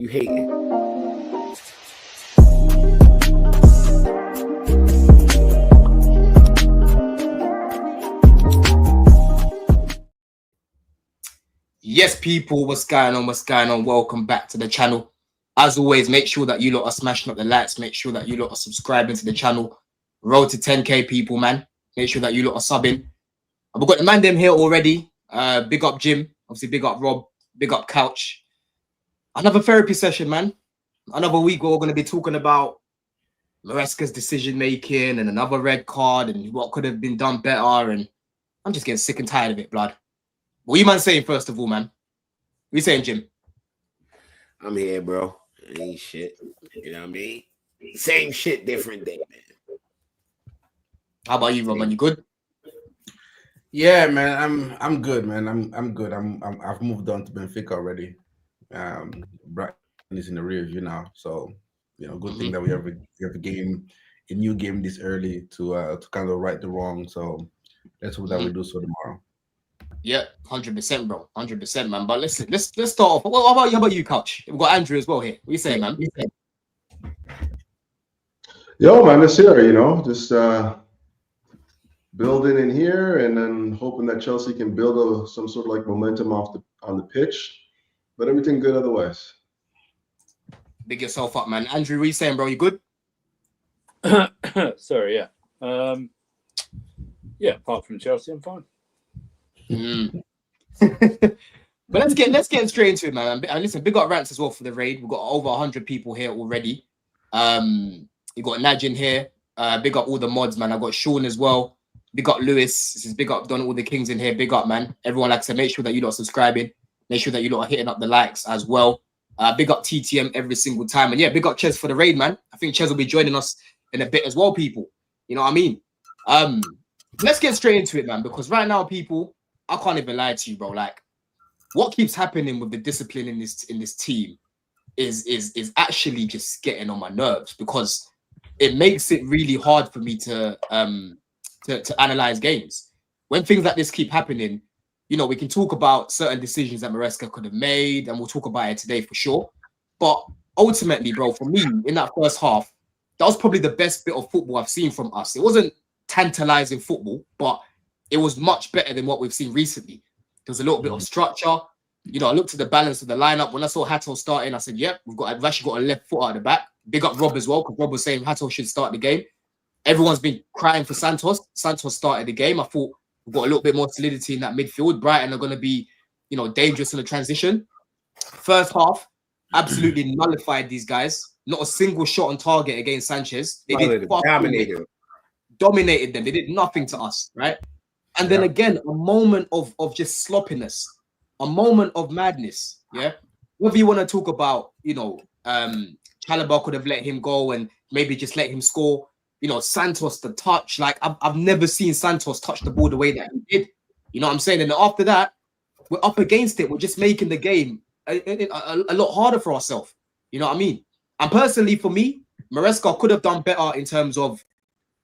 You hating. Yes, people, what's going on? What's going on? Welcome back to the channel. As always, make sure that you lot are smashing up the likes. Make sure that you lot are subscribing to the channel. Road to 10K, people, man. Make sure that you lot are subbing. We've got the man them here already. Big up Jim. Obviously, big up Rob. Big up Couch. Another therapy session, man. Another week where we're going to be talking about Maresca's decision making and another red card and what could have been done better. And I'm just getting sick and tired of it, blood. What you man saying, first of all, man? What you saying, Jim? I'm here, bro. Ain't shit. You know what I mean? Same shit, different day, man. How about you, Roman? You good? Yeah, man. I'm good, man. I'm good. I've moved on to Benfica already. Brighton is in the rear view now, so good thing that we have a game, a new game this early to kind of right the wrong. So let's hope that we do so tomorrow. Yeah, 100%, bro. 100%, man. But listen, let's start off. Well, how about you, Couch? We've got Andrew as well here. What you saying, man? Yo, man, it's here, just building in here and then hoping that Chelsea can build some sort of like momentum on the pitch, but everything good otherwise. Big yourself up, man. Andrew, what you saying, bro? You good? Sorry, yeah. Yeah, apart from Chelsea, I'm fine. But let's get straight into it, man. And listen, big up Rants as well for the raid. We've got over 100 people here already. You got Najin here. Big up all the mods, man. I got Sean as well. Big up Lewis. This is big up Don, all the kings in here. Big up, man. Everyone, like I said, make sure that you lot are subscribing. Make sure that you lot are hitting up the likes as well. Big up TTM every single time. And yeah, big up Chels for the raid, man. I think Chels will be joining us in a bit as well, people. You know what I mean? Let's get straight into it, man, because right now, people, I can't even lie to you, bro. Like, what keeps happening with the discipline in this team is actually just getting on my nerves, because it makes it really hard for me to analyze games. When things like this keep happening, we can talk about certain decisions that Maresca could have made, and we'll talk about it today for sure. But ultimately, bro, for me, in that first half, that was probably the best bit of football I've seen from us. It wasn't tantalizing football, but it was much better than what we've seen recently. There was a little bit of structure. I looked at the balance of the lineup. When I saw Hato starting, I said, yep, we've actually got a left foot out the back. Big up Rob as well, because Rob was saying Hato should start the game. Everyone's been crying for Santos. Santos started the game. I thought we've got a little bit more solidity in that midfield. Brighton are going to be, dangerous in the transition. First half, absolutely nullified these guys. Not a single shot on target against Sanchez. They did dominated them. They did nothing to us, right? And then again, a moment of just sloppiness, a moment of madness. Yeah. Whether you want to talk about, Chalobah could have let him go and maybe just let him score. Santos, the touch, like I've never seen Santos touch the ball the way that he did. You know what I'm saying? And after that, we're up against it. We're just making the game a lot harder for ourselves. You know what I mean? And personally, for me, Maresca could have done better in terms of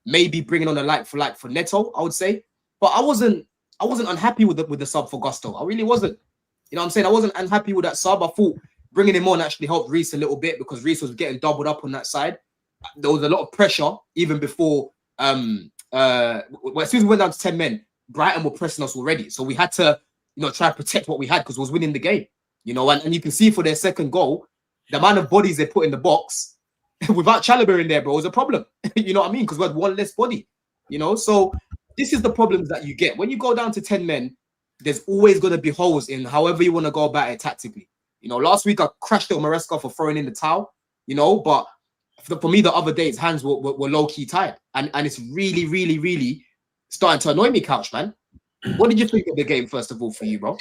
maybe bringing on a like for Neto, I would say. But I wasn't unhappy with the sub for Gusto. I really wasn't. You know what I'm saying? I wasn't unhappy with that sub. I thought bringing him on actually helped Reece a little bit, because Reece was getting doubled up on that side. There was a lot of pressure even before. As soon as we went down to 10 men, Brighton were pressing us already. So we had to, try and protect what we had, because we was winning the game. And you can see for their second goal, the amount of bodies they put in the box without Chalobah in there, bro, was a problem. You know what I mean? Because we had one less body. So this is the problems that you get. When you go down to 10 men, there's always going to be holes in however you want to go about it tactically. Last week I crashed it on Maresca for throwing in the towel, but for me, the other day, his hands were low-key tired. And it's really, really, really starting to annoy me, Couch, man. What did you think of the game, first of all, for you, bro?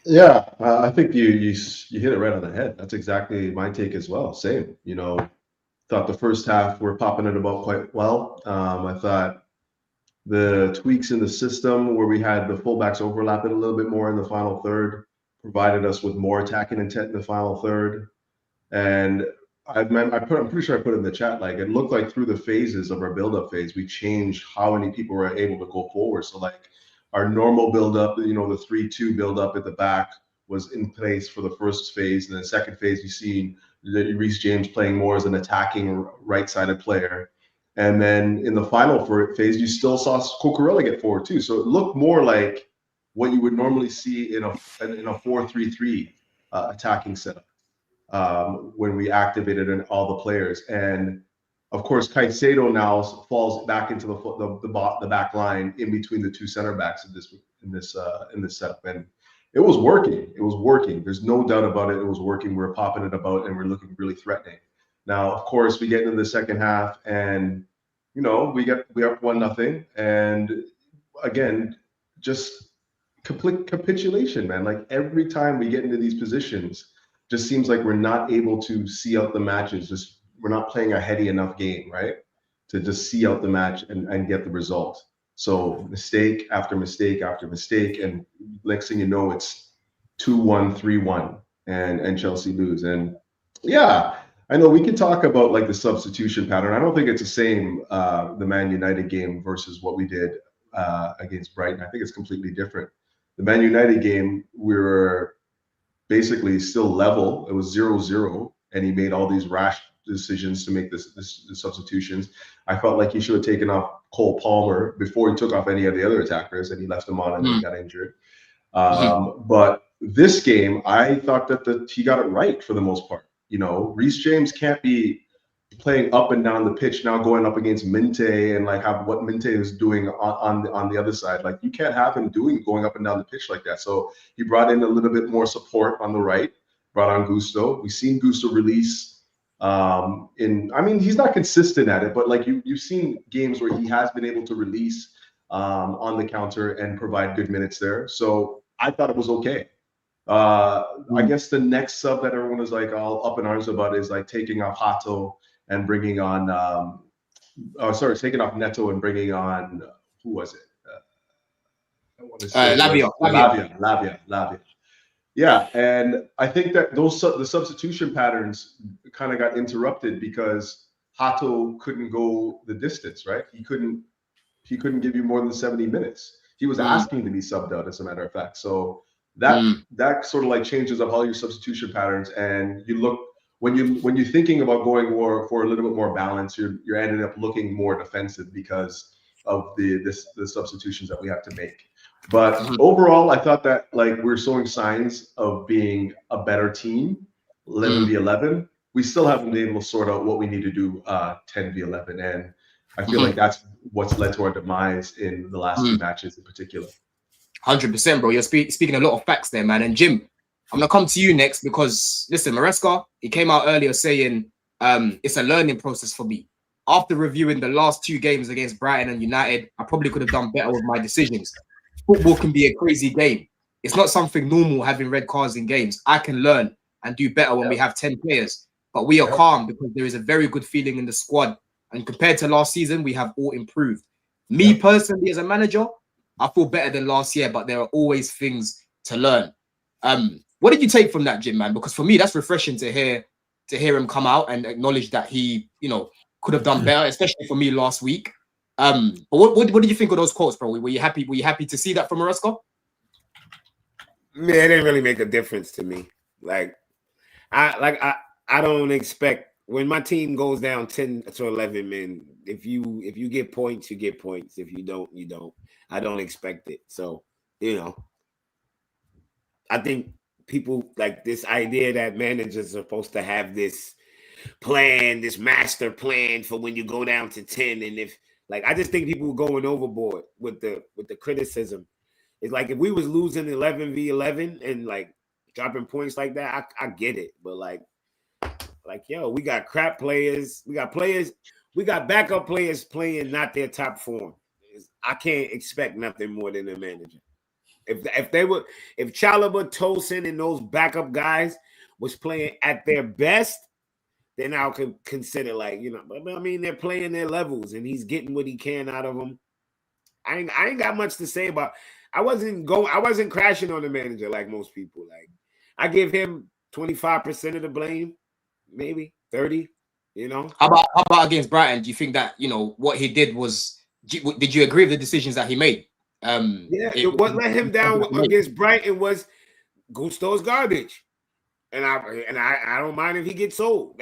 Yeah, I think you hit it right on the head. That's exactly my take as well. Same, thought the first half we're popping it about quite well. I thought the tweaks in the system where we had the fullbacks overlapping a little bit more in the final third provided us with more attacking intent in the final third. And I'm pretty sure I put it in the chat, like it looked like through the phases of our build-up phase, we changed how many people were able to go forward. So like our normal build-up, the 3-2 build-up at the back was in place for the first phase, and the second phase you've seen Reece James playing more as an attacking right-sided player. And then in the final phase, you still saw Cucurella get forward too. So it looked more like what you would normally see in a 4-3-3 attacking setup when we activated all the players. And of course, Caicedo now falls back into the back line in between the two center backs in this setup, and it was working. It was working. There's no doubt about it. It was working. We're popping it about, and we're looking really threatening. Now, of course, we get into the second half, and we up 1-0, and again, just complete capitulation, man. Like every time we get into these positions, just seems like we're not able to see out the matches. We're not playing a heady enough game, right? To just see out the match and get the result. So mistake after mistake after mistake, and next thing you know, it's 2-1, 3-1, and Chelsea lose. And yeah, I know we can talk about like the substitution pattern. I don't think it's the same the Man United game versus what we did against Brighton. I think it's completely different. The Man United game, we were basically still level. It was 0-0, and he made all these rash decisions to make the substitutions. I felt like he should have taken off Cole Palmer before he took off any of the other attackers, and he left them on and he got injured. But this game, I thought that he got it right for the most part. Reece James can't be playing up and down the pitch now, going up against Minte and like have what Minte is doing on the other side. Like you can't have him going up and down the pitch like that. So he brought in a little bit more support on the right, brought on Gusto. We've seen Gusto release he's not consistent at it, but like you've seen games where he has been able to release on the counter and provide good minutes there. So I thought it was okay. I guess the next sub that everyone is like all up in arms about is like taking off Hato and bringing on taking off Neto and bringing on who was it? I want to say Lavia. Yeah, and I think that the substitution patterns kind of got interrupted because Hato couldn't go the distance, right? He couldn't give you more than 70 minutes. He was asking to be subbed out, as a matter of fact. So that sort of like changes up all your substitution patterns, and you look when you're thinking about going more for a little bit more balance, you're ending up looking more defensive because of the substitutions that we have to make. But overall, I thought that like we're showing signs of being a better team, 11v11. We still haven't been able to sort out what we need to do 10v11, and I feel like that's what's led to our demise in the last two matches in particular. 100%, bro. You're speaking a lot of facts there, man. And Jim, I'm gonna come to you next because listen, Maresca, he came out earlier saying it's a learning process for me. After reviewing the last two games against Brighton and United, I probably could have done better with my decisions. Football can be a crazy game. It's not something normal having red cards in games. I can learn and do better when we have 10 players. But we are calm because there is a very good feeling in the squad. And compared to last season, we have all improved. Me personally, as a manager, I feel better than last year, but there are always things to learn. What did you take from that, Jim, man? Because for me, that's refreshing to hear him come out and acknowledge that he, could have done better, especially for me last week. But what did you think of those quotes, bro? Were you happy? Were you happy to see that from Maresca? Yeah, it didn't really make a difference to me. I don't expect when my team goes down 10 to 11 men. If you get points, you get points. If you don't, you don't. I don't expect it. So I think people like this idea that managers are supposed to have this plan, this master plan for when you go down to 10, and if I just think people were going overboard with the criticism. It's like if we was losing 11v11 and like dropping points like that, I get it. But like yo, we got crap players. We got backup players playing not their top form. I can't expect nothing more than a manager. If Chalobah, Tosin, and those backup guys was playing at their best, then I could consider but I mean they're playing their levels and he's getting what he can out of them. I ain't got much to say about. I wasn't crashing on the manager like most people. Like I give him 25% of the blame, maybe 30. How about against Brighton? Do you think that what he did was? Did you agree with the decisions that he made? What let him down against Brighton was Gusto's garbage, and I don't mind if he gets sold.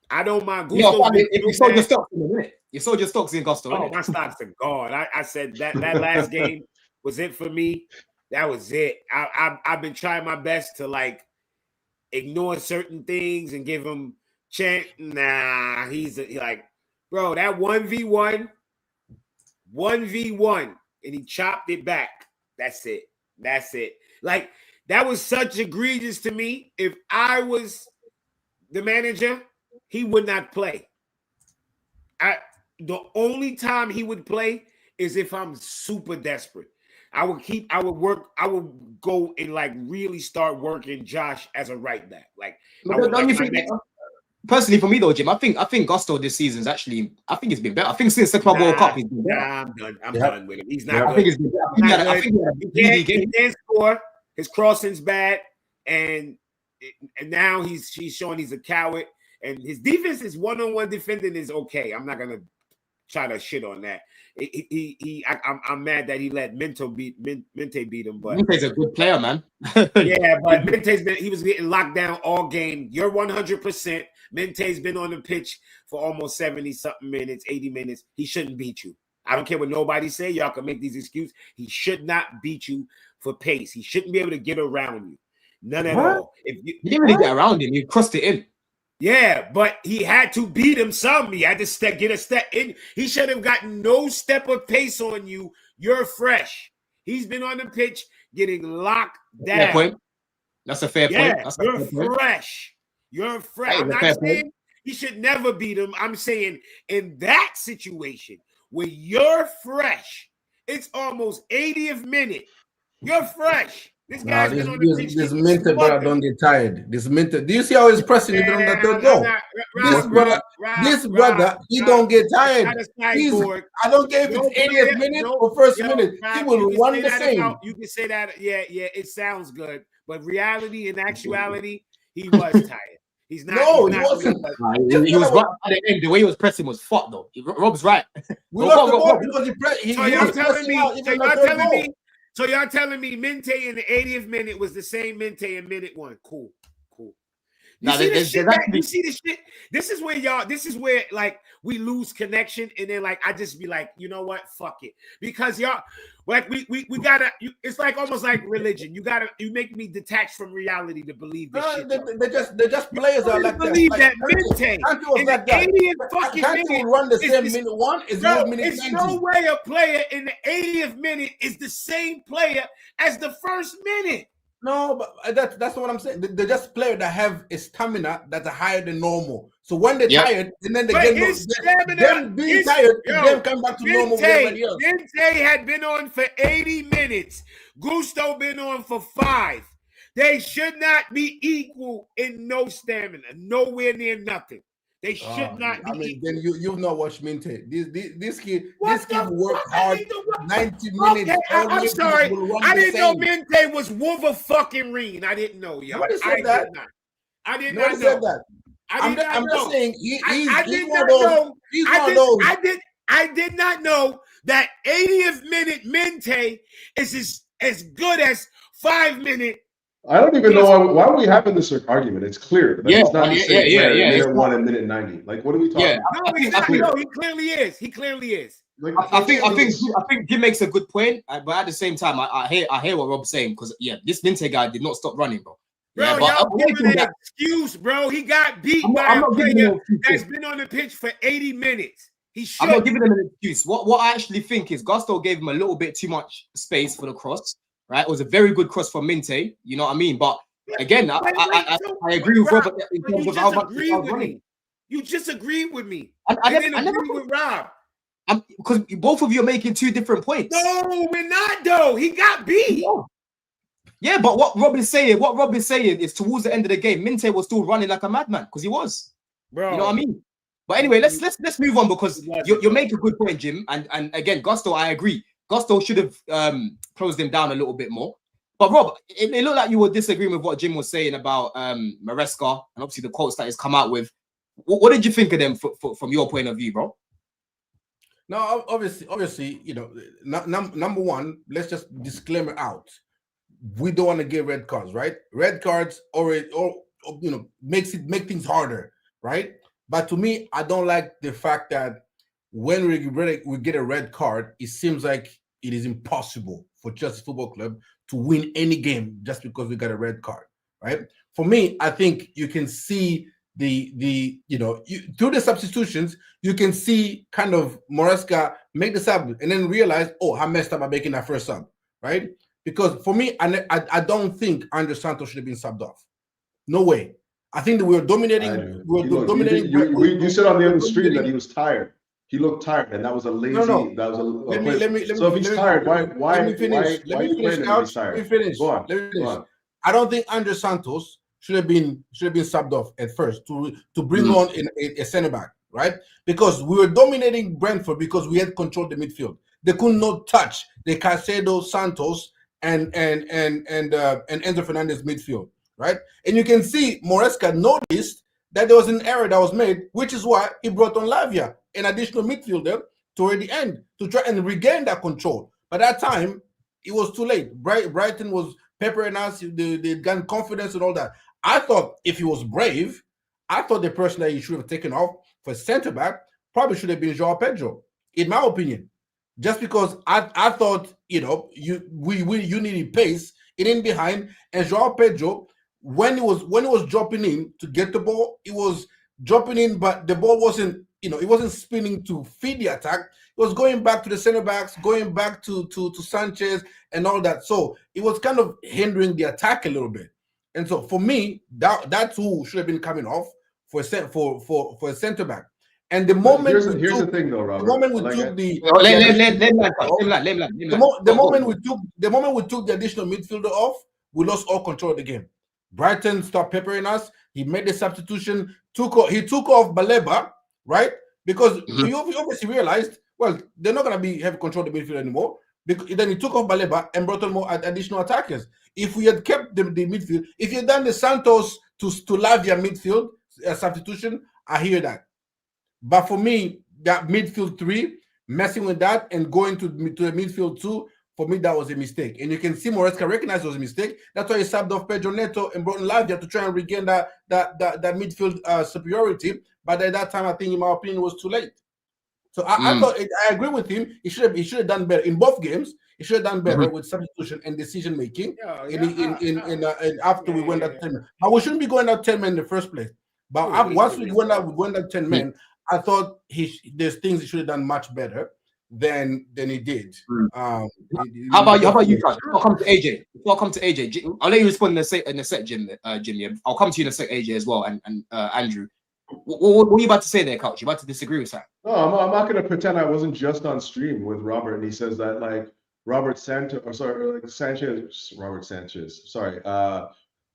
I don't mind. Gusto. You sold your stocks in a minute. You sold your stocks in Gusto. Oh, my stocks are gone. I said that last game was it for me. That was it. I've been trying my best to like ignore certain things and give him chant. Nah, he's like, bro, that 1v1, and he chopped it back. That's it. Like, that was such egregious to me. If I was the manager, he would not play. The only time he would play is if I'm super desperate. I would go and like really start working Josh as a right back. Like, personally for me though, Jim, I think Gusto this season is actually, I think it's been better. I think since the Club World Cup, he's been better. I'm done. I'm done with him. He's not good. I think it's been better. I think he can't score. His crossing's bad, and now he's showing he's a coward. And his defense is one-on-one defending is okay. I'm not gonna try to shit on that. I'm mad that he let Mente beat him, but Mente's a good player, man. Yeah, but he was getting locked down all game. You're 100%. Mente's been on the pitch for almost 70-something minutes, 80 minutes. He shouldn't beat you. I don't care what nobody say. Y'all can make these excuses. He should not beat you for pace. He shouldn't be able to get around you. None at all. He didn't really get around him. He crossed it in. Yeah, but he had to beat him some. He had to get a step in. He should have gotten no step of pace on you. You're fresh. He's been on the pitch getting locked down. Fair point. That's a fair point. That's You're fresh. You're fresh. I'm not saying he should never beat him. I'm saying in that situation where you're fresh, it's almost 80th minute. You're fresh. This guy's been on the pitch. This Mente brother don't get tired. This Mente. Do you see how he's pressing it on the third goal? This brother, he don't get tired. I don't care if it's 80th minute or first minute. He will run the same. You can say that. Yeah, it sounds good, but reality and actuality, he was tired. He's not. No, he wasn't. He was right at the end. The way he was pressing was fucked though. Rob's right. We lost the ball because So y'all telling me Mente in the 80th minute was the same Mente in minute 1. Cool. You see this shit? This is where like we lose connection, and then like I just be like, you know what? Fuck it. Because y'all like we gotta it's like almost like religion. You make me detached from reality to believe this shit. They're just players that like believe that Mente in the 80th fucking minute run the same minute 1 is minute 90. No way a player in the 80th minute is the same player as the first minute. No, but that's what I'm saying. They're just players that have a stamina that's higher than normal. So when they're tired, and then they them being tired, them come back to normal. Mente had been on for 80 minutes. Gusto been on for 5. They should not be equal in no stamina, nowhere near nothing. They should not be. Equal. Then you've not watched Mente. This kid worked hard 90 minutes. Okay, I'm sorry. I didn't know Mente was Wolverine. I didn't know, y'all. Nobody said that. I did not know that. I'm just saying I did not know that 80th minute Mente is as good as 5-minute. I don't even know why are we having this argument. It's clear that it's not the same minute 1 and minute 90. Like, what are we talking about? No, he clearly is. He clearly is. Like, I think he makes a good point, but at the same time, I hear what Rob's saying, because this Mente guy did not stop running, bro. Bro, y'all giving an excuse, bro. He got beat by a player that's been on the pitch for 80 minutes. I'm not giving him an excuse. What I actually think is Gusto gave him a little bit too much space for the cross. Right, it was a very good cross from Mente. You know what I mean? But again, I agree with Rob in terms of how much he was running. You just agreed with me. I didn't agree with Rob. Because both of you are making two different points. No, we're not though. He got beat. Yeah, but what Rob is saying is towards the end of the game, Mente was still running like a madman because he was. Bro. You know what I mean? But anyway, let's move on, because you make a good point, Jim. And again, Gusto, I agree. Gusto should have closed him down a little bit more. But Rob, it looked like you were disagreeing with what Jim was saying about Maresca and obviously the quotes that he's come out with. What did you think of them from your point of view, bro? No, obviously, you know, number one, let's just disclaimer out. we don't want to give red cards, right? Red cards or make things harder, right? But to me, I don't like the fact that when we get a red card, it seems like it is impossible for Chelsea Football Club to win any game just because we got a red card, right? For me, I think you can see through the substitutions, you can see kind of Maresca make the sub and then realize, oh, I messed up by making that first sub, right? Because for me, I don't think Andre Santos should have been subbed off. No way. I think that we were dominating. You said on the other stream that he was tired. He looked tired, and that was a lazy. No. That was a. Let me. So if he's tired, why are you playing him if he's tired? Let me finish. Go on. I don't think Andre Santos should have been subbed off at first to bring on a center back, right? Because we were dominating Brentford because we had controlled the midfield. They could not touch the Caicedo, Santos, and Enzo Fernandez midfield, right? And you can see Maresca noticed that there was an error that was made, which is why he brought on Lavia, an additional midfielder, toward the end to try and regain that control. By that time, it was too late. Brighton was peppering us. They got confidence and all that. I thought if he was brave, I thought the person that he should have taken off for center back probably should have been João Pedro, in my opinion. Just because I thought, you needed pace in behind, and João Pedro, when he was dropping in to get the ball, it was dropping in, but the ball wasn't, it wasn't spinning to feed the attack. It was going back to the center backs, going back to Sanchez and all that. So it was kind of hindering the attack a little bit. And so for me, that's who should have been coming off for a center back. And the moment here's the thing, though, Robert. The moment we took the moment we took the additional midfielder off, we lost all control of the game. Brighton stopped peppering us. He made the substitution. He took off Baleba, right? Because he obviously realized, well, they're not going to have control of the midfield anymore. Then he took off Baleba and brought on more additional attackers. If we had kept the midfield, if you had done the Santos to Lavia midfield substitution, I hear that. But for me, that midfield 3, messing with that and going to the midfield 2, for me, that was a mistake. And you can see Maresca recognized it was a mistake. That's why he subbed off Pedro Neto and brought in Lavia to try and regain that midfield superiority. But at that time, I think, in my opinion, it was too late. So I thought, I agree with him. He should have done better in both games. He should have done better with substitution and decision making. After we went out 10 men, but we shouldn't be going out 10 men in the first place. But once we went out 10 men, I thought there's things he should have done much better than he did. How about you guys? Before I come to AJ, I'll let you respond in a sec, Jim. I'll come to you in a sec, AJ, as well, and Andrew. What are you about to say there, Coach? You about to disagree with that? No, I'm not going to pretend I wasn't just on stream with Robert, and he says that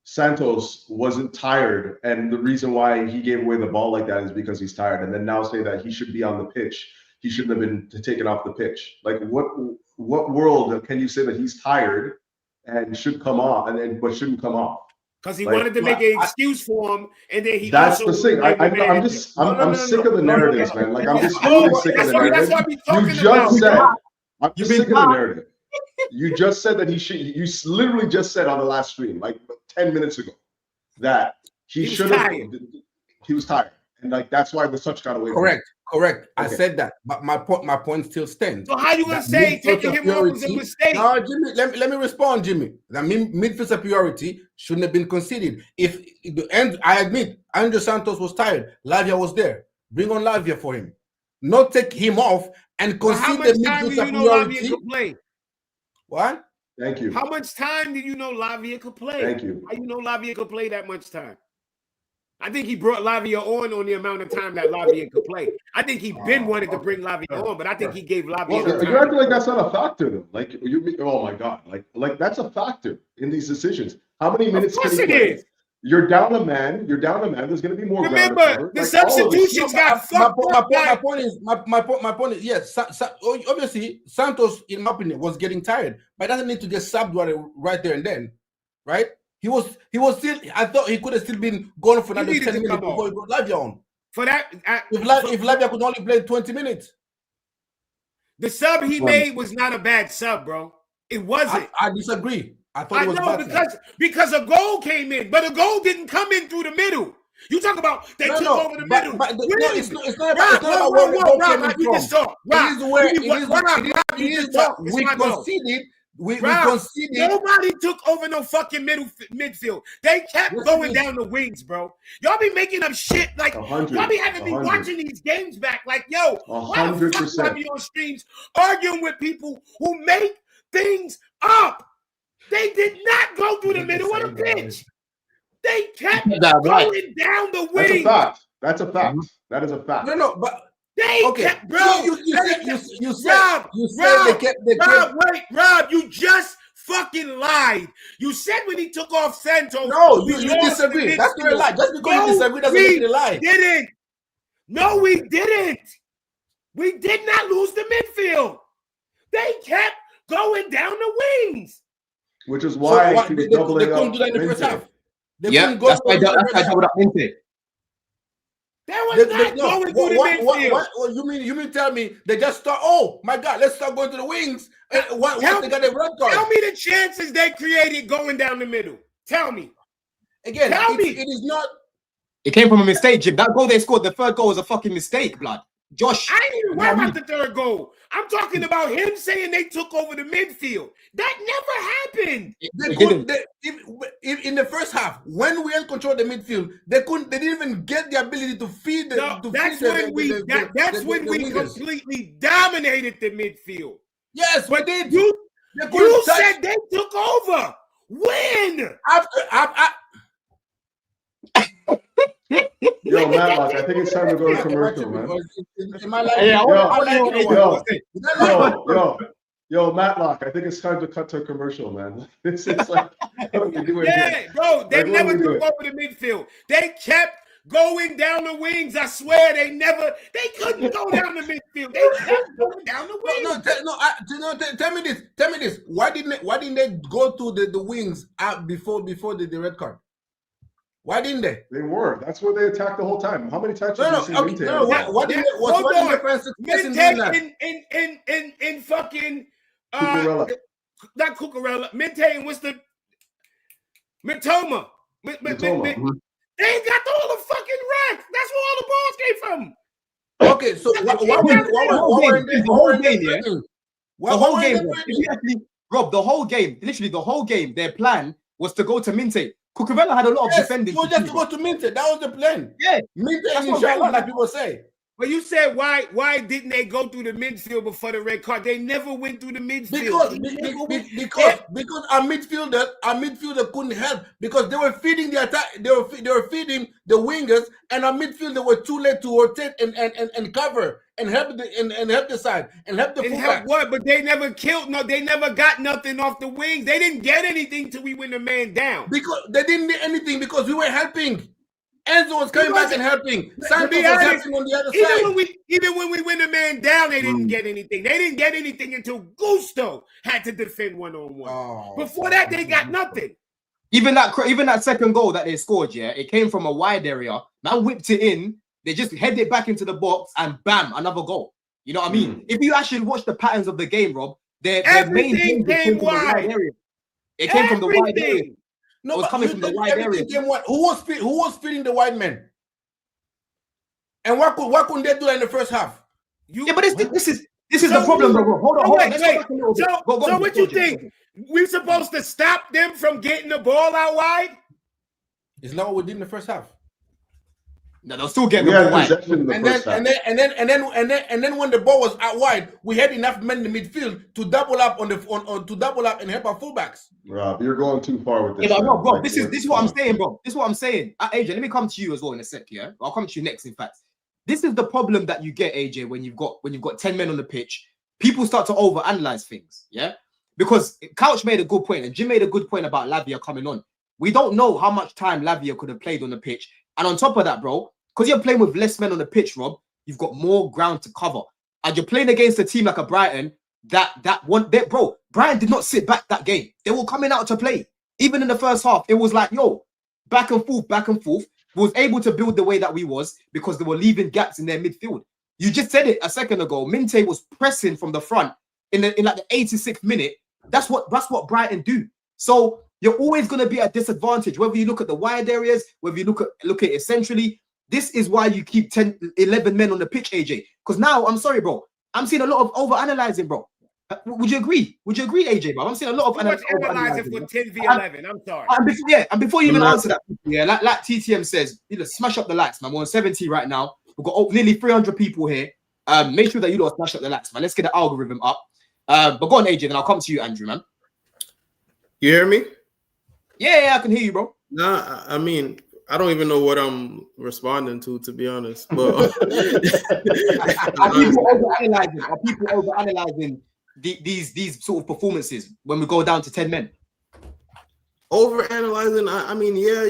Santos wasn't tired, and the reason why he gave away the ball like that is because he's tired. And then now say that he should be on the pitch. He shouldn't have been taken off the pitch. Like, what world can you say that he's tired and should come on but shouldn't come off? Because he wanted to make an excuse for him, and then he. That's the thing. I'm sick of the narratives, man. Like, I'm just really sick of the narrative. I'm just sick of the narrative. You just said that you literally just said on the last stream, like 10 minutes ago, that he should have. He was tired, and like that's why the touch got away. Correct. Okay. I said that, but my point still stands. So how you gonna say taking him off was a mistake? No, Jimmy, let me respond, Jimmy. That midfield superiority shouldn't have been conceded. I admit, Andre Santos was tired. Lavia was there. Bring on Lavia for him. Not take him off and concede the midfield superiority. Lavia could play? What? Thank you. How much time did you know Lavia could play? Thank you. How you know Lavia could play that much time? I think he brought Lavia on the amount of time that Lavia could play. I think he wanted to bring Lavia on, but I think he gave Lavia. Well, you're acting like that's not a factor, though. Like oh my God, like that's a factor in these decisions. How many minutes? Of course it is. You're down a man. There's going to be more. Remember, the substitutions got fucked up. My point is yes. Obviously, Santos, in my opinion, was getting tired, but doesn't need to get subbed right there and then, right? He was still. I thought he could have still been gone for another 10 minutes before he brought Lavia on. For that, if Lavia could only play 20 minutes, the sub he made was not a bad sub, bro. It wasn't. I disagree. I thought it was know because a goal came in, but a goal didn't come in through the middle. You talk about they took over the middle. It's not about where the goal came in from. We conceded. We conceded. Nobody took over no fucking midfield. They kept going down the wings, bro. Y'all be making up shit like y'all be having me watching these games back. Like, yo, why the fuck I be on streams arguing with people who make things up? They did not go through the middle of the pitch. They kept going down the wing. That's a fact. That is a fact. No, but they kept, bro. You said they kept. Rob, you just fucking lied. You said when he took off Santos. No, you disagree. That's not a lie. Just because you disagree doesn't make it a lie. Didn't. No, we didn't. We did not lose the midfield. They kept going down the wings. Which is why they couldn't do that in the first half. Yeah, that's why I doubled up Minty. That was not going through the midfield. What you mean tell me they just start, oh my God, let's start going to the wings. And what they got a red card? Tell me the chances they created going down the middle. Tell me. Again, it is not. It came from a mistake, Jim. That goal they scored, the third goal was a fucking mistake, blood. Josh. I ain't even worried about the third goal. I'm talking about him saying they took over the midfield. That never happened. In the first half, when we had control of the midfield, they didn't even get the ability to feed the. That's when we completely dominated the midfield. Yes, but you said they took over. When? Yo, Matlock, I think it's time to go to commercial, man. Yo, Matlock, I think it's time to cut to a commercial, man. This is like, bro, they never took over the midfield. They kept going down the wings. I swear they couldn't go down the midfield. They kept going down the wings. Tell me this. Why didn't they go to the wings before the red card? Why didn't they? They were. That's where they attacked the whole time. How many times did you see Minte? What didn't the France in fucking Cucurella. Not Cucurella. Minte and what's the Mitoma. They got all the fucking racks. That's where all the balls came from. Okay, so Rob, the whole game, literally the whole game, their plan was to go to Minte. Cucurella had a lot of defending. So just to go to Minte. That was the plan. Yeah. Minte and inshallah, like people say. But you said why didn't they go through the midfield before the red card? They never went through the midfield. Because our midfielder couldn't help because they were feeding the attack. They were feeding the wingers, and our midfielder were too late to rotate and cover and help the side and help the fullback. What? But they never killed. No, they never got nothing off the wings. They didn't get anything till we win the man down. Because they didn't get anything because we were helping. Enzo was coming back and helping. Santos was helping on the other side. Even when we win the man down, they didn't get anything. They didn't get anything until Gusto had to defend one-on-one. Before that, they got nothing. Even that second goal that they scored, yeah, it came from a wide area. Man whipped it in. They just headed it back into the box and bam, another goal. You know what I mean? If you actually watch the patterns of the game, Rob, their main game came from the wide area. It came from the wide area. No, it was coming from the wide area. Who was feeding the wide men? And why couldn't they do that in the first half? But this is the problem, bro. Hold on. So what you think? We're supposed to stop them from getting the ball out wide? It's not what we did in the first half. No, they'll still get the ball wide. And then when the ball was out wide, we had enough men in the midfield to double up and help our fullbacks. Rob, you're going too far with this. Yeah, no, bro, this is what I'm saying, bro. This is what I'm saying. AJ, let me come to you as well in a sec, yeah? I'll come to you next, in fact. This is the problem that you get, AJ, when you've got 10 men on the pitch. People start to overanalyze things, yeah? Because Couch made a good point, and Jim made a good point about Lavia coming on. We don't know how much time Lavia could have played on the pitch. And on top of that, bro, because you're playing with less men on the pitch, Rob, you've got more ground to cover. And you're playing against a team like a Brighton, bro, Brighton did not sit back that game. They were coming out to play. Even in the first half, it was like, yo, back and forth. We was able to build the way that we was because they were leaving gaps in their midfield. You just said it a second ago. Minte was pressing from the front in like the 86th minute. That's what Brighton do. So you're always going to be at a disadvantage, whether you look at the wide areas, whether you look at it centrally. This is why you keep 10, 11 men on the pitch, AJ. Because now, I'm sorry, bro, I'm seeing a lot of over-analyzing, bro. Would you agree? Would you agree, AJ, bro? I'm seeing a lot of analyzing for 10 v 11. I'm sorry. And before you even answer that, yeah, like TTM says, smash up the lights, man. We're on 70 right now. We've got nearly 300 people here. Make sure that you don't smash up the lights, man. Let's get the algorithm up. But go on, AJ, then I'll come to you, Andrew, man. You hear me? Yeah, I can hear you, bro. Nah, I mean, I don't even know what I'm responding to be honest. But Are people over-analyzing these sort of performances when we go down to 10 men? Over-analyzing, I mean, yeah,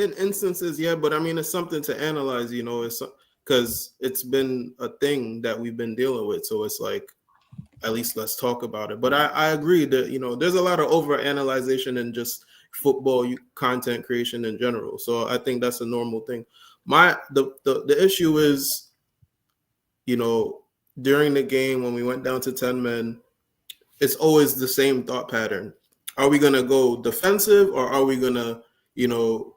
in instances, yeah, but I mean, it's something to analyze, you know, it's because it's been a thing that we've been dealing with. So it's like, at least let's talk about it. But I agree that, you know, there's a lot of over-analyzation and just football content creation in general. So I think that's a normal thing. The issue is, you know, during the game when we went down to 10 men, it's always the same thought pattern. Are we gonna go defensive or are we gonna, you know,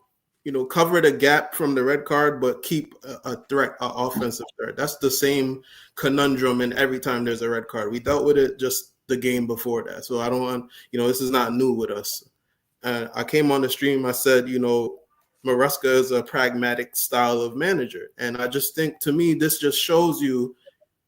cover the gap from the red card but keep a threat, an offensive threat? That's the same conundrum in every time there's a red card. We dealt with it just the game before that. So I don't want, you know, this is not new with us. I came on the stream, I said, you know, Maresca is a pragmatic style of manager. And I just think, to me, this just shows you,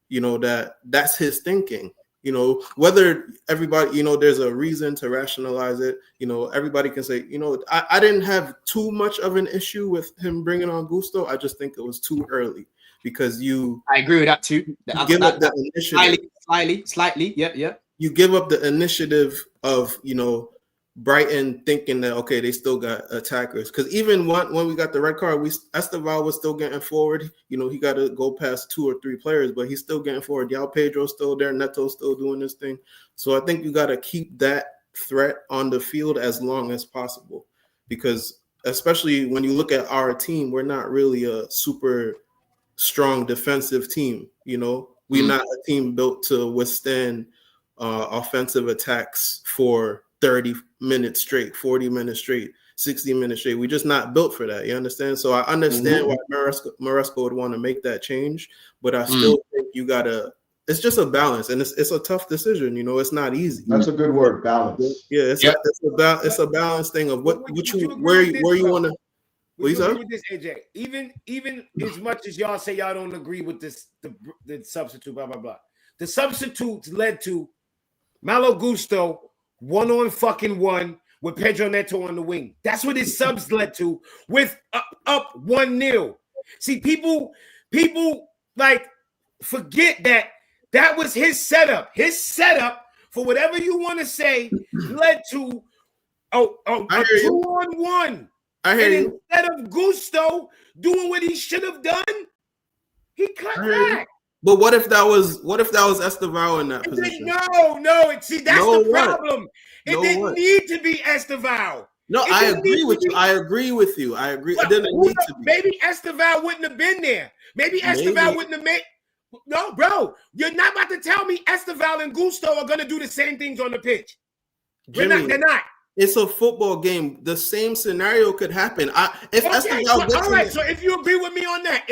you know, that's his thinking. You know, whether everybody, you know, there's a reason to rationalize it. You know, everybody can say, you know, I didn't have too much of an issue with him bringing on Gusto. I just think it was too early because I agree with that too. Give up the initiative. Slightly. Yeah. You give up the initiative of, you know, Brighton thinking that, okay, they still got attackers. Because even when we got the red card, Esteval was still getting forward. You know, he got to go past 2 or 3 players, but he's still getting forward. Yao Pedro's still there. Neto's still doing this thing. So I think you got to keep that threat on the field as long as possible. Because especially when you look at our team, we're not really a super strong defensive team. You know, we're not a team built to withstand offensive attacks for 30 minutes straight, 40 minutes straight, 60 minutes straight. We're just not built for that. You understand? So I understand why Maresca would want to make that change, but I still think you gotta. It's just a balance, and it's a tough decision. You know, it's not easy. That's a good word, balance. Yeah, it's a balance thing of where you want to. Would you agree with this, AJ? Even as much as y'all say y'all don't agree with this, the substitute, blah blah blah. The substitutes led to Malo Gusto 1-on-1 with Pedro Neto on the wing. That's what his subs led to with up 1-0. See, people like forget that was his setup. His setup, for whatever you want to say, led to a 2-on-1. I hear you. Instead of Gusto doing what he should have done, he cut back. But what if that was Esteval in that position? No. See, that's the problem. It didn't need to be Esteval. No, I agree with you. I agree. It didn't need to be. Maybe Esteval wouldn't have been there. Maybe Esteval wouldn't have made. No, bro, you're not about to tell me Esteval and Gusto are going to do the same things on the pitch. They're not. It's a football game. The same scenario could happen. So if you agree with me on that,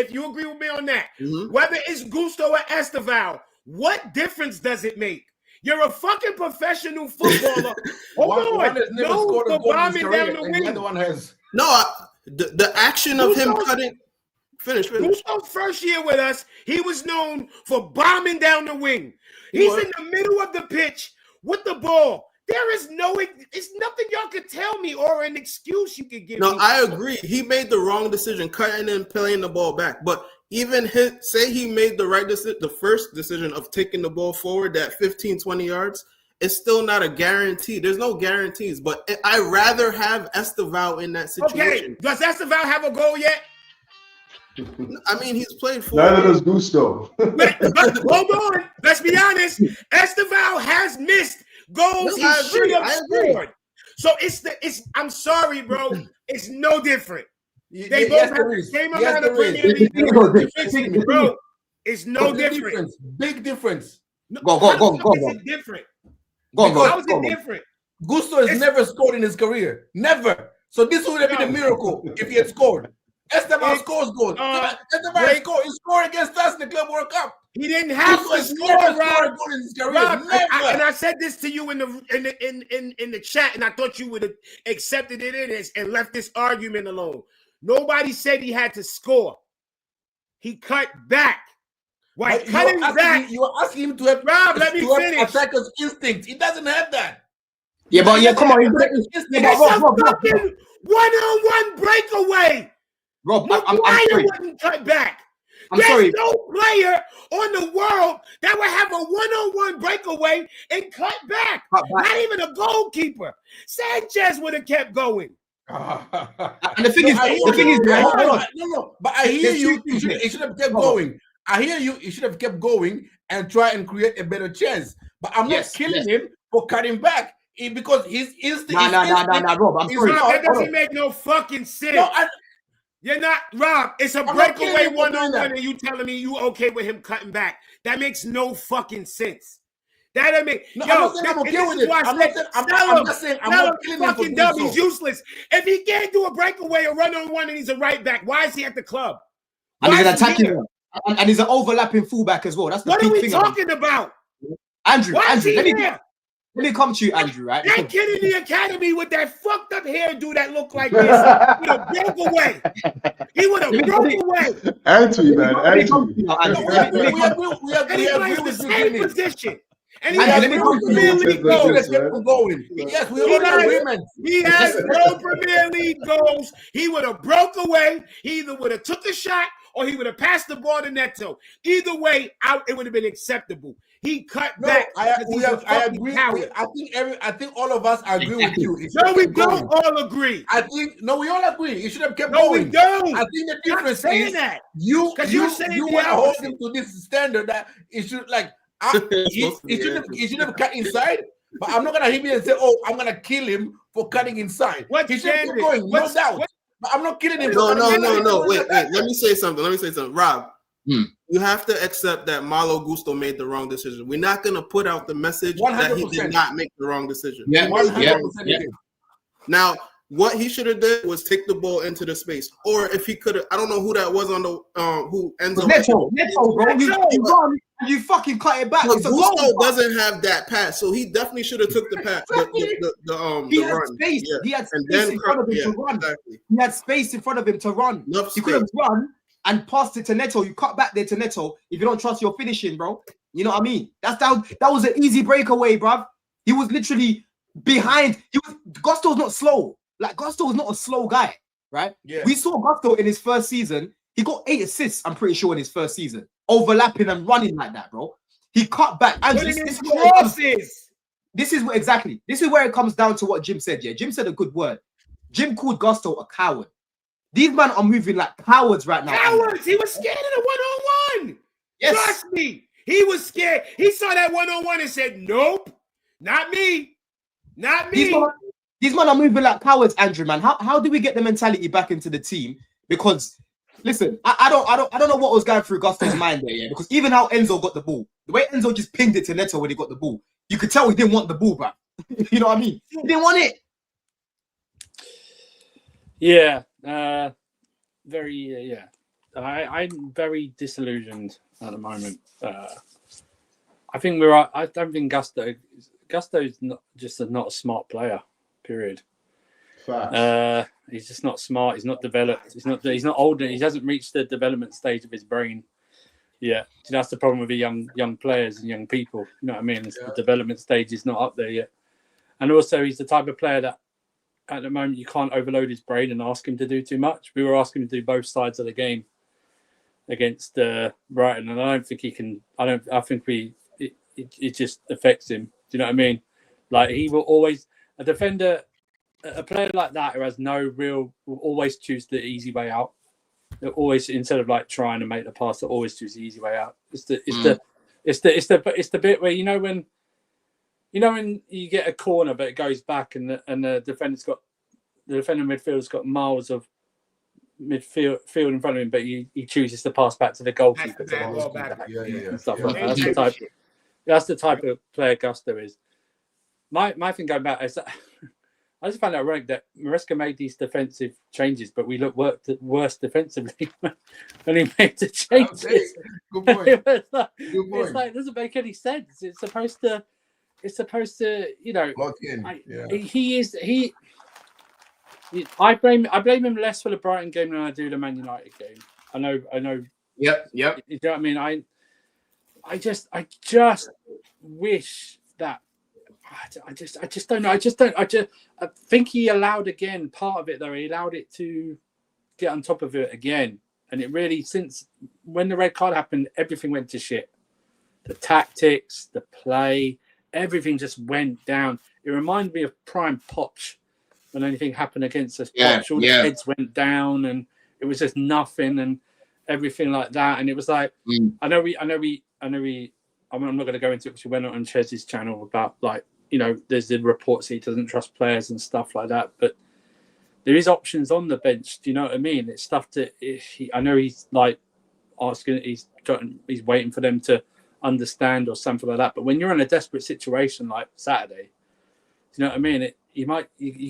whether it's Gusto or Esteval, what difference does it make? You're a fucking professional footballer. One has never scored a goal in his career, the and the other one has. No, the action of him cutting. Finish. Gusto's first year with us, he was known for bombing down the wing. He's in the middle of the pitch with the ball. It's nothing y'all could tell me or an excuse you could give me. No, I agree. He made the wrong decision, cutting and playing the ball back. But even say he made the right decision, the first decision of taking the ball forward that 15, 20 yards, it's still not a guarantee. There's no guarantees. But I'd rather have Esteval in that situation. Okay, does Esteval have a goal yet? I mean, he's played for. Neither does Gusto. But hold on. Let's be honest. Esteval has missed goals he should have scored. So I'm sorry, bro. It's no different. They both have the same amount of Premier League, bro. It's no different. Big difference. Go. How is it different? Gusto has never scored in his career. Never. So this would have been a miracle if he had scored. Esteban scores goals. Esteban scored against us in the Club World Cup. He didn't have to score, Rob. In his career. Rob, Never. and I said this to you in the chat, and I thought you would have accepted it in this and left this argument alone. Nobody said he had to score. He cut back. Why cutting back? You are asking him to have Rob, let me finish. Attacker's instinct. He doesn't have that. Yeah, but come on. It's a fucking one-on-one breakaway. Rob, I'm sorry. Wouldn't cut back. There's no player on the world that would have a one-on-one breakaway and cut back. Not even a goalkeeper. Sanchez would have kept going. And the thing is, no. But I hear you. He should have kept going. I hear you. He should have kept going and try and create a better chance. But I'm not killing him for cutting back because his instinct. Nah, Rob. I'm sorry. That doesn't make no fucking sense. No, you're not, Rob. It's a breakaway one-on-one, and you telling me you okay with him cutting back? That makes no fucking sense. That doesn't make. No, I'm okay with it. I'm not saying I'm not killing him for doing so. He's useless. If he can't do a breakaway or run-on-one and he's a right back, why is he at the club? And he's an attacking, and he's an overlapping fullback as well. That's the big thing. What are we talking about? Andrew, let me come to you, Andrew, right? That kid in the academy with that fucked up hairdo that looked like this would have broke away. He would have broke away. Anthony, man. We agree with the same position. And he has no Premier League goals. Yes, we are in agreement. He has no Premier League goals. He would have broke away. He either would have took a shot or he would have passed the ball to Neto. Either way, it would have been acceptable. He cut back. I agree. I think all of us agree with you. No, we don't all agree. We all agree. You should have kept going. No, we don't. I think the difference is that you want to hold him to this standard that it should he should have cut inside. But I'm not gonna hit me and say, "Oh, I'm gonna kill him for cutting inside." He should keep going, no doubt. But I'm not killing him. No. Wait. Let me say something. Rob, you have to accept that Malo Gusto made the wrong decision. We're not gonna put out the message 100%. That he did not make the wrong decision. Yeah. Now, what he should have did was take the ball into the space, or if he could have, I don't know who that was on the who ends up. Neto, bro. You fucking cut it back. Gusto doesn't have that pass, so he definitely should have took the pass. He had space. Yeah. He had space in front of him to run. Exactly. He had space in front of him to run. He could have run and passed it to Neto. You cut back there to Neto if you don't trust your finishing, bro. You know what I mean? That was an easy breakaway, bro. He was literally behind. Gusto's not slow. Like, Gusto is not a slow guy, right? Yeah. We saw Gusto in his first season. He got 8 assists, I'm pretty sure, in his first season. Overlapping and running like that, bro. He cut back. And this is where it comes down to what Jim said, yeah? Jim said a good word. Jim called Gusto a coward. These men are moving like cowards right now. Cowards! He was scared of the one-on-one. Yes. Trust me. He was scared. He saw that one-on-one and said, nope, not me. Not me. These men are moving like cowards, Andrew, man. How do we get the mentality back into the team? Because listen, I don't know what was going through Gusto's mind there, yeah. Because even how Enzo got the ball, the way Enzo just pinged it to Neto when he got the ball, you could tell he didn't want the ball back. You know what I mean? He didn't want it. Yeah, I'm very disillusioned at the moment. I think I don't think Gusto's not a smart player. Period. He's just not smart. He's not developed. He's not older. He hasn't reached the development stage of his brain yet. That's the problem with the young players and young people. You know what I mean? The development stage is not up there yet. And also, he's the type of player that at the moment you can't overload his brain and ask him to do too much. We were asking him to do both sides of the game against Brighton, and I don't think he can. I think it just affects him. Do you know what I mean? Like, he will always. A defender, a player like that who has no real, will always choose the easy way out. They'll always, instead of like trying to make the pass, they'll always choose the easy way out. It's the bit where when you get a corner but it goes back and the defender midfielder's got miles of midfield in front of him, but he chooses to pass back to the goalkeeper and stuff like that. That's the type of player Gusto is. my thing going back is that I just found it ironic that Maresca made these defensive changes, but we look worse defensively when he made the changes. Good point. It's like, it doesn't make any sense. It's supposed to, you know. Lock in. I blame him less for the Brighton game than I do the Man United game. I know. Yep. You know what I mean? I just wish that. I just don't know. I think he allowed again part of it though. He allowed it to get on top of it again, and it really, since when the red card happened, everything went to shit. The tactics, the play, everything just went down. It reminded me of prime Poch when anything happened against us. Poch, all the heads went down, and it was just nothing and everything like that. And it was like, I know we. I'm not going to go into it because we went on Chels's channel about, like, you know, there's the reports he doesn't trust players and stuff like that, but there is options on the bench. Do you know what I mean? It's stuff that I know he's like asking, he's waiting for them to understand or something like that. But when you're in a desperate situation like Saturday, do you know what I mean? You're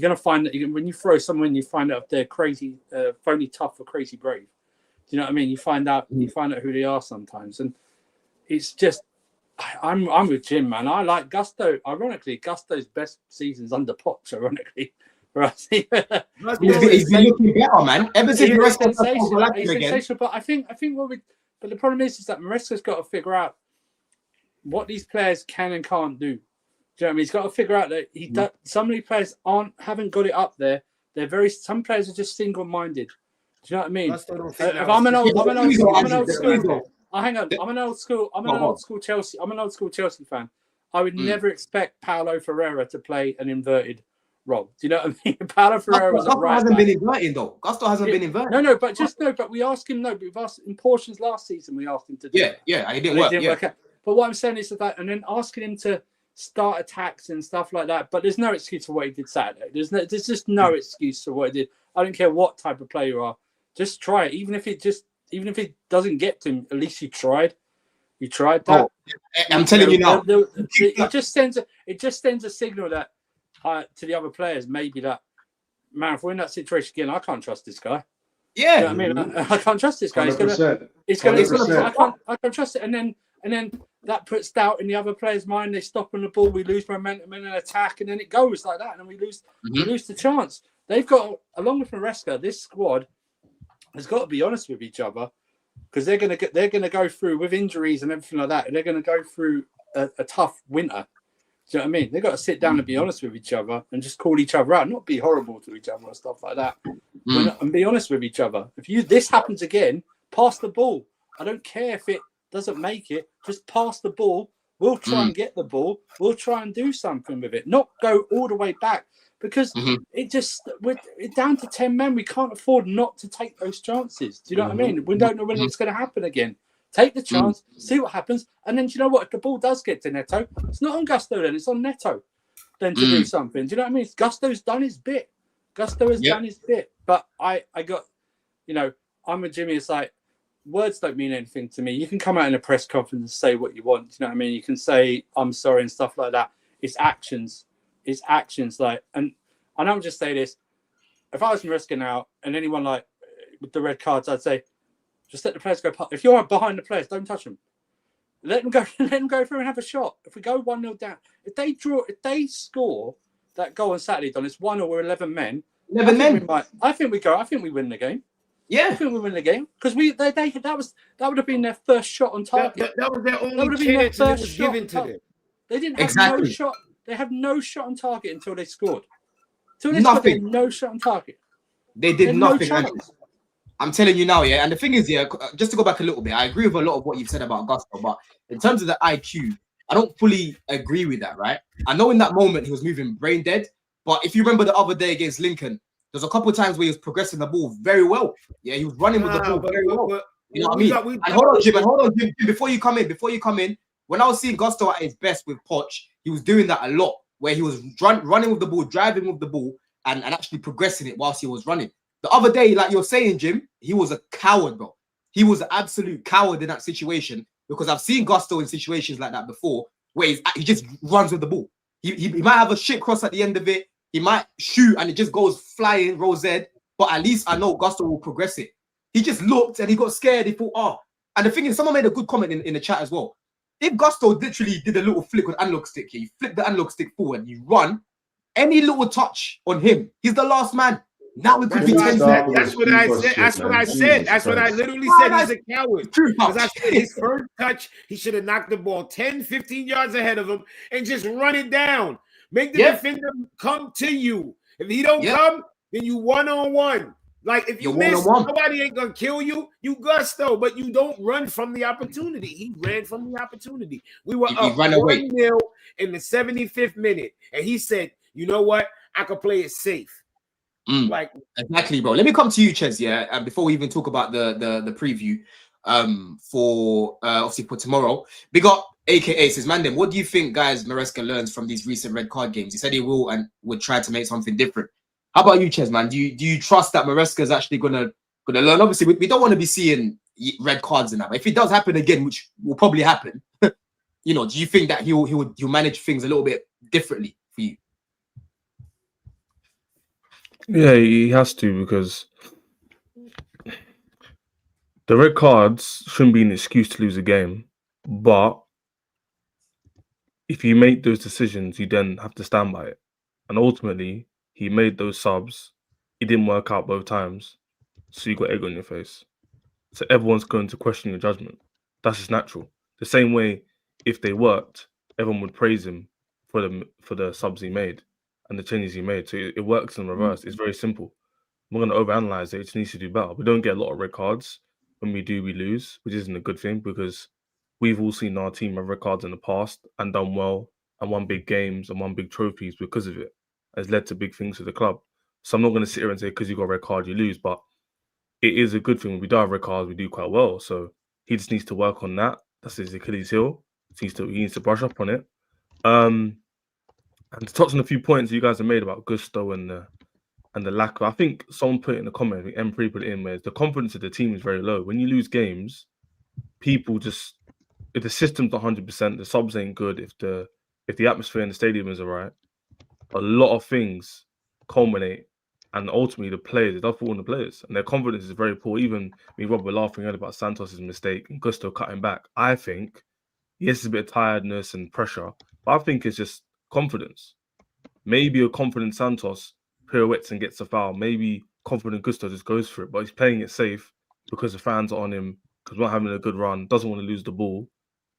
going to find that when you throw someone, you find out if they're crazy, phony tough or crazy brave. Do you know what I mean? You find out who they are sometimes, and it's just. I'm with Jim, man. I like Gusto. Ironically, Gusto's best seasons under Poch. Ironically, for us, he's been looking better, man. Ever since Maresca sensational. But I think but the problem is that Maresca's got to figure out what these players can and can't do. Do you know what I mean? He's got to figure out that some of these players haven't got it up there. Some players are just single-minded. Do you know what I mean? If I'm an old school. Hang on. I'm an old school Chelsea fan. I would never expect Paulo Ferreira to play an inverted role. Do you know what I mean? Paulo Ferreira was a right. Hasn't been inverted though. Gusto hasn't been inverted. But we asked him. We've asked in portions last season. We asked him to do. Yeah, he didn't work. Out. But what I'm saying is that, and then asking him to start attacks and stuff like that. But there's no excuse for what he did Saturday. There's just no excuse for what he did. I don't care what type of player you are. Just try it, even if it doesn't get to him, at least you tried. You tried that. Oh, I'm telling you now. It just sends a signal that to the other players, maybe that, man, if we're in that situation again, I can't trust this guy. Yeah, you know what I mean, I can't trust this guy. He's gonna. I can't trust it. And then that puts doubt in the other players' mind. They stop on the ball. We lose momentum in an attack, and then it goes like that, and then we lose the chance. They've got, along with Maresca, this squad has got to be honest with each other, because they're gonna go through, with injuries and everything like that, and they're gonna go through a tough winter. Do you know what I mean? They've got to sit down and be honest with each other and just call each other out, not be horrible to each other and stuff like that, and be honest with each other. If this happens again, pass the ball. I don't care if it doesn't make it, just pass the ball. We'll try and get the ball. We'll try and do something with it, not go all the way back. Because we're down to 10 men. We can't afford not to take those chances. Do you know what I mean? We don't know when it's going to happen again. Take the chance, see what happens. And then, do you know what? If the ball does get to Neto, it's not on Gusto then. It's on Neto then to do something. Do you know what I mean? Gusto's done his bit. Gusto has done his bit. But I got, I'm with Jimmy. It's like, words don't mean anything to me. You can come out in a press conference and say what you want. Do you know what I mean? You can say, I'm sorry and stuff like that. It's actions. His actions, and I don't just say this. If I was Maresca now, and anyone with the red cards, I'd say, just let the players go. If you're behind the players, don't touch them. Let them go. Let them go through and have a shot. If we go 1-0 down, if they score that goal on Saturday, Don, it's 1 or 11 men. 11 men. I think we go. I think we win the game. Yeah, I think we win the game because that would have been their first shot on target. That was their only chance that was given to them. They didn't have no shot. They had no shot on target until they scored. They had no shot on target. They did nothing. I'm telling you now, yeah. And the thing is, just to go back a little bit, I agree with a lot of what you've said about Gusto, but in terms of the IQ, I don't fully agree with that, right? I know in that moment he was moving brain dead, but if you remember the other day against Lincoln, there's a couple of times where he was progressing the ball very well. Yeah, he was running with the ball very well. You know what I mean? And hold on, Jim. Before you come in, when I was seeing Gusto at his best with Poch, he was doing that a lot, where he was running with the ball, driving with the ball, and actually progressing it whilst he was running. The other day, like you're saying, Jim, he was a coward, bro. He was an absolute coward in that situation, because I've seen Gusto in situations like that before, where he just runs with the ball. He might have a shit cross at the end of it. He might shoot and it just goes flying, Rose Ed. But at least I know Gusto will progress it. He just looked and he got scared. He thought, oh. And the thing is, someone made a good comment in the chat as well. If Gusto literally did a little flick with analog stick here, you flip the analog stick forward, you run, any little touch on him, he's the last man. Now we could be 10. That's what I said. That's what I said. That's what I literally said. He's a coward. Because I said his first touch, he should have knocked the ball 10, 15 yards ahead of him and just run it down. Make the defender come to you. If he don't come, then you one-on-one. Like if you miss, nobody ain't gonna kill you. You Gusto, but you don't run from the opportunity. He ran from the opportunity. We were up 1-0 in the 75th minute, and he said, "You know what? I could play it safe." Like exactly, bro. Let me come to you, Chels. Yeah, and before we even talk about the preview, for obviously for tomorrow, we got AKA says, Mandem, what do you think, guys, Maresca learns from these recent red card games? He said he will and would try to make something different. How about you, Chels, man? Do you trust that Maresca is actually gonna learn? Obviously, we don't want to be seeing red cards in that. But if it does happen again, which will probably happen, you know, do you think that he'll manage things a little bit differently for you? Yeah, he has to, because the red cards shouldn't be an excuse to lose a game. But if you make those decisions, you then have to stand by it. And ultimately, he made those subs. It didn't work out both times. So you got egg on your face. So everyone's going to question your judgment. That's just natural. The same way, if they worked, everyone would praise him for the subs he made and the changes he made. So it works in reverse. It's very simple. We're going to overanalyze it. It just needs to do better. We don't get a lot of red cards. When we do, we lose, which isn't a good thing, because we've all seen our team have red cards in the past and done well and won big games and won big trophies because of it. Has led to big things for the club. So I'm not going to sit here and say because you got a red card, you lose, but it is a good thing. When we do have red cards, we do quite well. So he just needs to work on that. That's his Achilles heel. He needs to brush up on it. And to touch on a few points you guys have made about Gusto and the lack of, I think someone put it in the comment, I think M3 put it in, where the confidence of the team is very low. When you lose games, people just, if the system's 100%, the subs ain't good, if the atmosphere in the stadium is alright, a lot of things culminate, and ultimately the players, it does fall on the players, and their confidence is very poor. Even me and Rob were laughing earlier about Santos' mistake and Gusto cutting back. I think, yes, it's a bit of tiredness and pressure, but I think it's just confidence. Maybe a confident Santos pirouettes and gets a foul. Maybe confident Gusto just goes for it, but he's playing it safe because the fans are on him, because we're not having a good run, doesn't want to lose the ball,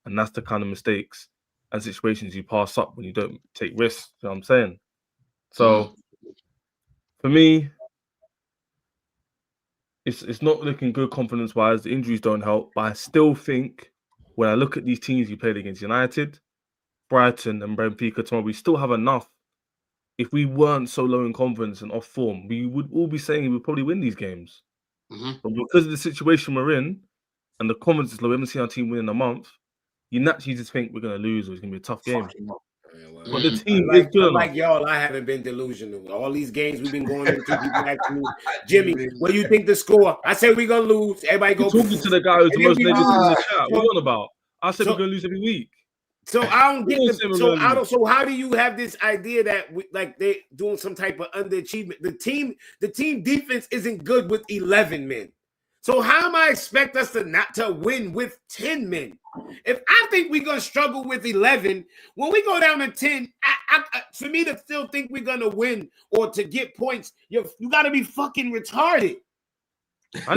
and that's the kind of mistakes and situations you pass up when you don't take risks. You know what I'm saying? So for me, it's not looking good confidence-wise. The injuries don't help, but I still think when I look at these teams you played against, United, Brighton and Benfica tomorrow, we still have enough. If we weren't so low in confidence and off form, we would all be saying we would probably win these games. But because of the situation we're in and the confidence is low, we haven't seen our team win in a month, you naturally just think we're going to lose or it's going to be a tough game. But the team is good. Like y'all, I haven't been delusional. All these games we've been going into, people asking me, Jimmy, what do you think the score? I said we're going to lose. Everybody go. You're talking to the guy who's the most negative in the chat. What are you on about? I said we're going to lose every week. So I don't get the. So how do you have this idea that like they're doing some type of underachievement? The team defense isn't good with 11 men. So how am I expect us to win with 10 men? If I think we're gonna struggle with 11, when we go down to 10, for me to still think we're gonna win or to get points, you got to be fucking retarded.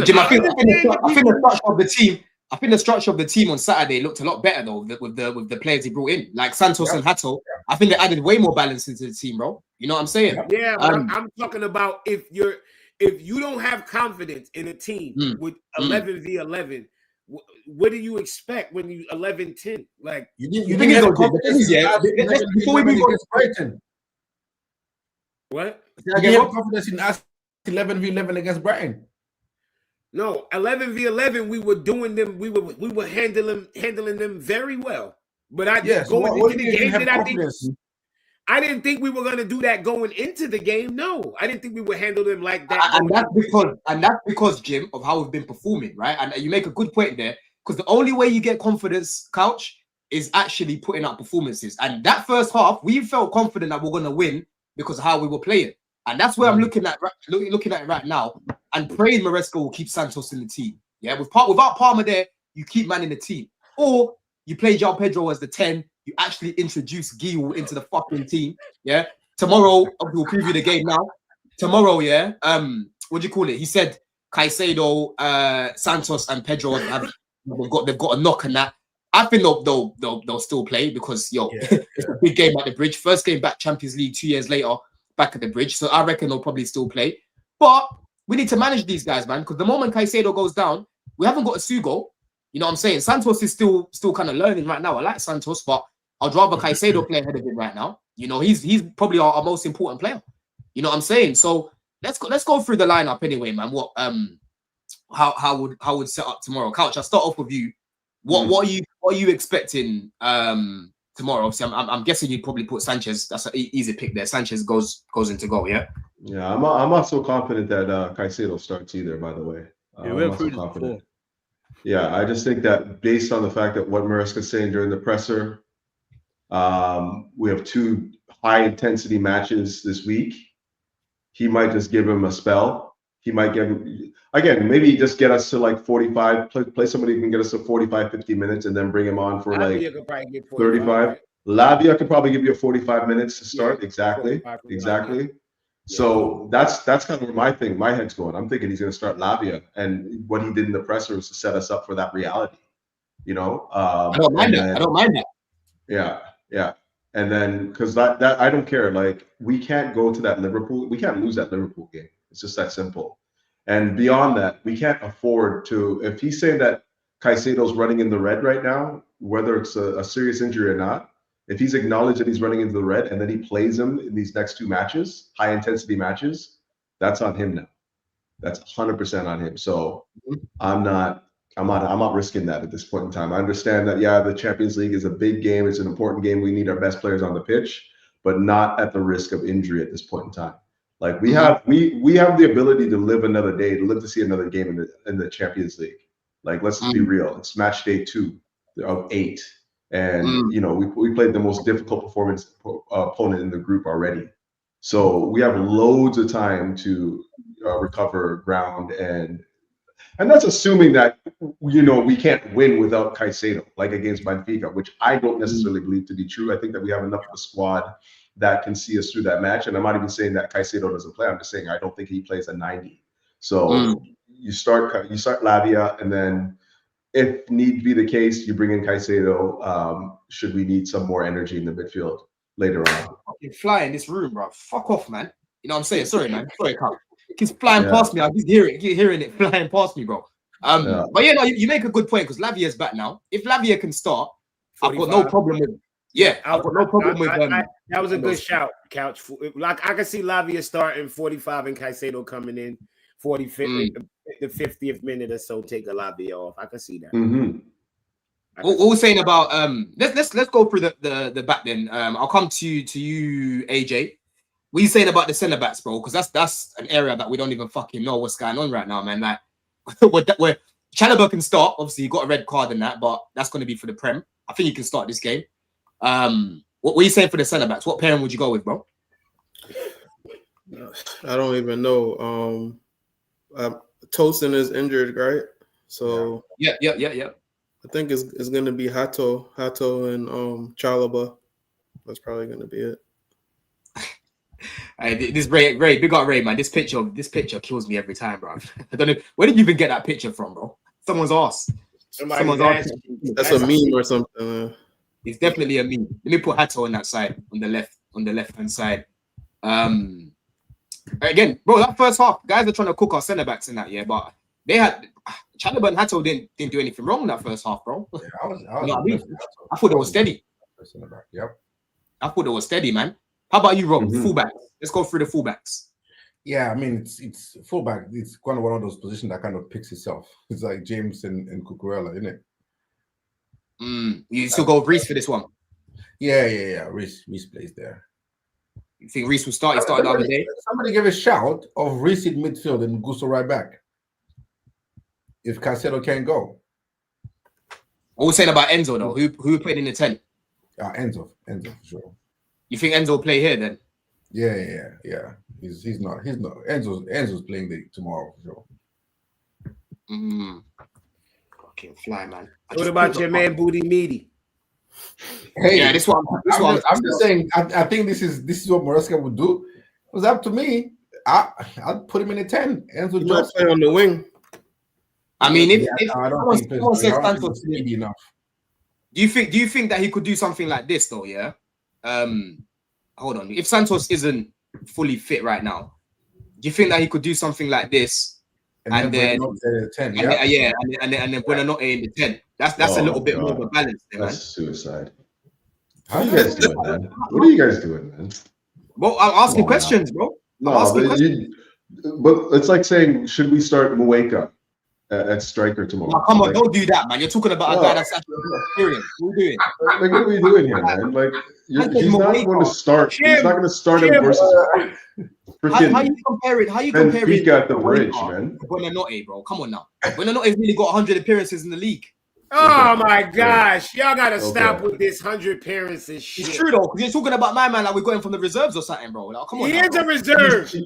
Jim, I think the structure of the team. I think the structure of the team on Saturday looked a lot better though with the players he brought in, like Santos and Hato. I think they added way more balance into the team, bro. You know what I'm saying? Yeah, but I'm talking about if you don't have confidence in a team with 11 v 11, what do you expect when you 11-10? Like you didn't have confidence. Before we move on, Brighton. What? You have confidence in us 11 v 11 against Brighton. No, 11 v 11, we were doing them. We were handling them very well. But going into the game, I didn't think we were going to do that going into the game. No, I didn't think we would handle them like that. And that's because Jim, of how we've been performing, right? And you make a good point there, because the only way you get confidence, Couch, is actually putting up performances. And that first half, we felt confident that we're going to win because of how we were playing. And that's where I'm looking at it right now and praying Maresca will keep Santos in the team. Yeah, without Palmer there, you keep man in the team. Or you play João Pedro as the 10, you actually introduce Gil into the fucking team. Yeah. Tomorrow, we'll preview the game now. Tomorrow, yeah. What do you call it? He said Caicedo, Santos, and Pedro they've got a knock on that. I think they'll still play because it's a big game at the Bridge. First game back Champions League 2 years later, back at the Bridge. So I reckon they'll probably still play. But we need to manage these guys, man, because the moment Caicedo goes down, we haven't got a Sugo. You know what I'm saying? Santos is still kind of learning right now. I like Santos, but I'd rather Caicedo play ahead of him right now. You know, he's probably our most important player. You know what I'm saying? So let's go through the lineup anyway, man. What how would set up tomorrow? Couch, I'll start off with you. What are you expecting tomorrow? Obviously, I'm guessing you'd probably put Sanchez. That's an easy pick there. Sanchez goes into goal, yeah. Yeah, I'm not so confident that Caicedo starts either. By the way, we went through this before. Yeah, I just think that based on the fact that what Maresca's saying during the presser, we have 2 high-intensity matches this week. He might just give him a spell. He might give him, again, maybe just get us to like 45, play somebody who can get us to 45, 50 minutes and then bring him on for like 35. Lavia could probably give you a 45 minutes to start. Yeah, exactly. So that's kind of where my head's going. I'm thinking he's going to start Lavia, and what he did in the presser was to set us up for that reality. You know, I don't mind that. Yeah. And then because that I don't care. Like we can't go to that Liverpool. We can't lose that Liverpool game. It's just that simple. And beyond that, we can't afford to. If he's saying that Caicedo's running in the red right now, whether it's a serious injury or not, if he's acknowledged that he's running into the red and then he plays him in these next 2 matches, high intensity matches, that's on him now. That's 100% on him. So I'm not risking that at this point in time. I understand that, the Champions League is a big game. It's an important game. We need our best players on the pitch, but not at the risk of injury at this point in time. Like we have the ability to live another day, to live to see another game in the Champions League. Like, let's just be real. It's match day 2 of 8. And, we played the most difficult opponent in the group already. So we have loads of time to recover ground. And that's assuming that, we can't win without Caicedo, like against Benfica, which I don't necessarily believe to be true. I think that we have enough of a squad that can see us through that match. And I'm not even saying that Caicedo doesn't play. I'm just saying I don't think he plays a 90. So you start Lavia, and then if need be the case, you bring in Caicedo. Should we need some more energy in the midfield later on? Fucking fly in this room, bro. Fuck off, man. You know what I'm saying? Sorry, man. Sorry, Carl. He's flying past me. I keep hearing it flying past me, bro. But you make a good point because Lavia's back now. If Lavia can start, 45. I've got no problem with. Yeah, I've got no problem with. That was a good shout, Couch. Like I can see Lavia starting 45 and Caicedo coming in 45th, the 50th minute or so. Take a Lavia off. I can see that. What we're saying about let's go through the back then. I'll come to you, AJ. What are you saying about the centre backs, bro? Because that's an area that we don't even fucking know what's going on right now, man. Like, where Chalobah can start. Obviously, he got a red card in that, but that's going to be for the Prem. I think he can start this game. What are you saying for the centre backs? What pairing would you go with, bro? I don't even know. Tosin is injured, right? So yeah. I think it's going to be Hato and Chalobah. That's probably going to be it. This Ray, big up Ray, man. This picture kills me every time, bro. I don't know where did you even get that picture from, bro? Someone's ass. Someone's ass. That's a meme or something. It's definitely a meme. Let me put Hato on that side, on the left hand side. Again, bro, that first half, guys are trying to cook our centre backs in that, but they had Chalobah and Hato didn't do anything wrong in that first half, bro. Yeah, I thought it was steady. Yep. I thought it was steady, man. How about you, Rob? Fullbacks. Let's go through the fullbacks. Yeah, I mean, it's fullback. It's kind of one of those positions that kind of picks itself. It's like James and Cucurella, isn't it? You still go with Reece for this one? Yeah. Reece plays there. You think Reece will start? He started the other day. Somebody give a shout of Reece in midfield and Gusto right back. If Caicedo can't go. What we're saying about Enzo though, who played in the 10? Enzo for sure. You think Enzo will play here then? Yeah. He's not. Enzo's playing tomorrow for sure. Fucking fly, man. What about your man Booty Meaty? Hey, Yeah, this one. I'm just saying. I think this is what Maresca would do. It was up to me. I'd put him in a 10. Enzo He might just play on the wing. I mean, if I don't think someone says he's Santos, speedy enough. do you think that he could do something like this though? Yeah. Hold on. If Santos isn't fully fit right now, do you think that he could do something like this? And then the 10, and then Buonanotte in the 10. That's a little bit more of a balance there, man. That's suicide. How are you guys doing, man? What are you guys doing, man? Well, I'm asking questions, bro. No, but it's like saying, should we start Mueka at striker tomorrow? No, come on, don't do that, man. You're talking about a guy that's actually experienced. What are you doing? Like, what are we doing here, man? Like, he's not going to start. He's not going to start him versus freaking How you compare Benfica at the bridge, man. Buonanotte, bro. Come on now. Buonanotte's really got 100 appearances in the league. Oh my gosh, y'all gotta stop with this 100 appearances shit. It's true though, because you're talking about my man like we're going from the reserves or something, bro. Like, come on. He is a reserve. He's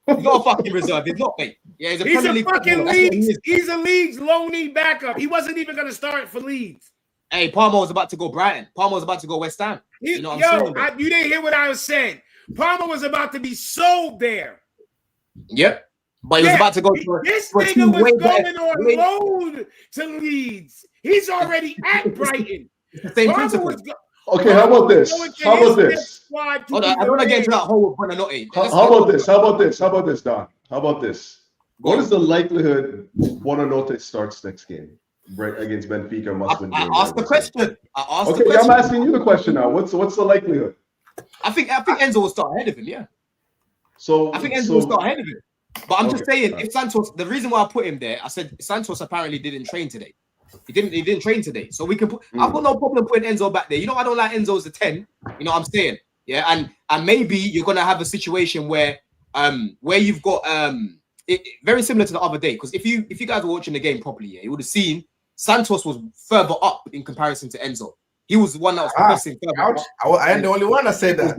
not a fucking reserve. He's not, mate. Yeah, he's a He's Premier a League fucking footballer. Leeds. He's a Leeds loanee backup. He wasn't even gonna start for Leeds. Hey, Palmer was about to go Brighton. Palmer was about to go West Ham. You know what I'm saying? You didn't hear what I was saying. Palmer was about to be sold there. Yep. But he was about to go to this a nigga team was way going better. on loan to Leeds. He's already at Brighton. It's the same Palmer principle. was Okay, how about this? How about this? Hold on, I don't want to get into that whole with Buonanotte. How about this? How about this? How about this, Don? How about this? What is the likelihood Buonanotte starts next game against Benfica? I asked the question. I'm asking you the question now. What's the likelihood? I think Enzo will start ahead of him. Yeah. So I think Enzo will start ahead of him. But I'm just saying, if Santos, the reason why I put him there, I said Santos apparently didn't train today. He didn't train today, so we can put. I've got no problem putting Enzo back there. You know, I don't like Enzo as a 10. You know what I'm saying? Yeah, and maybe you're gonna have a situation where you've got very similar to the other day. Because if you guys were watching the game properly, yeah, you would have seen Santos was further up in comparison to Enzo. He was the one that was pressing further up. I am the only one that said that.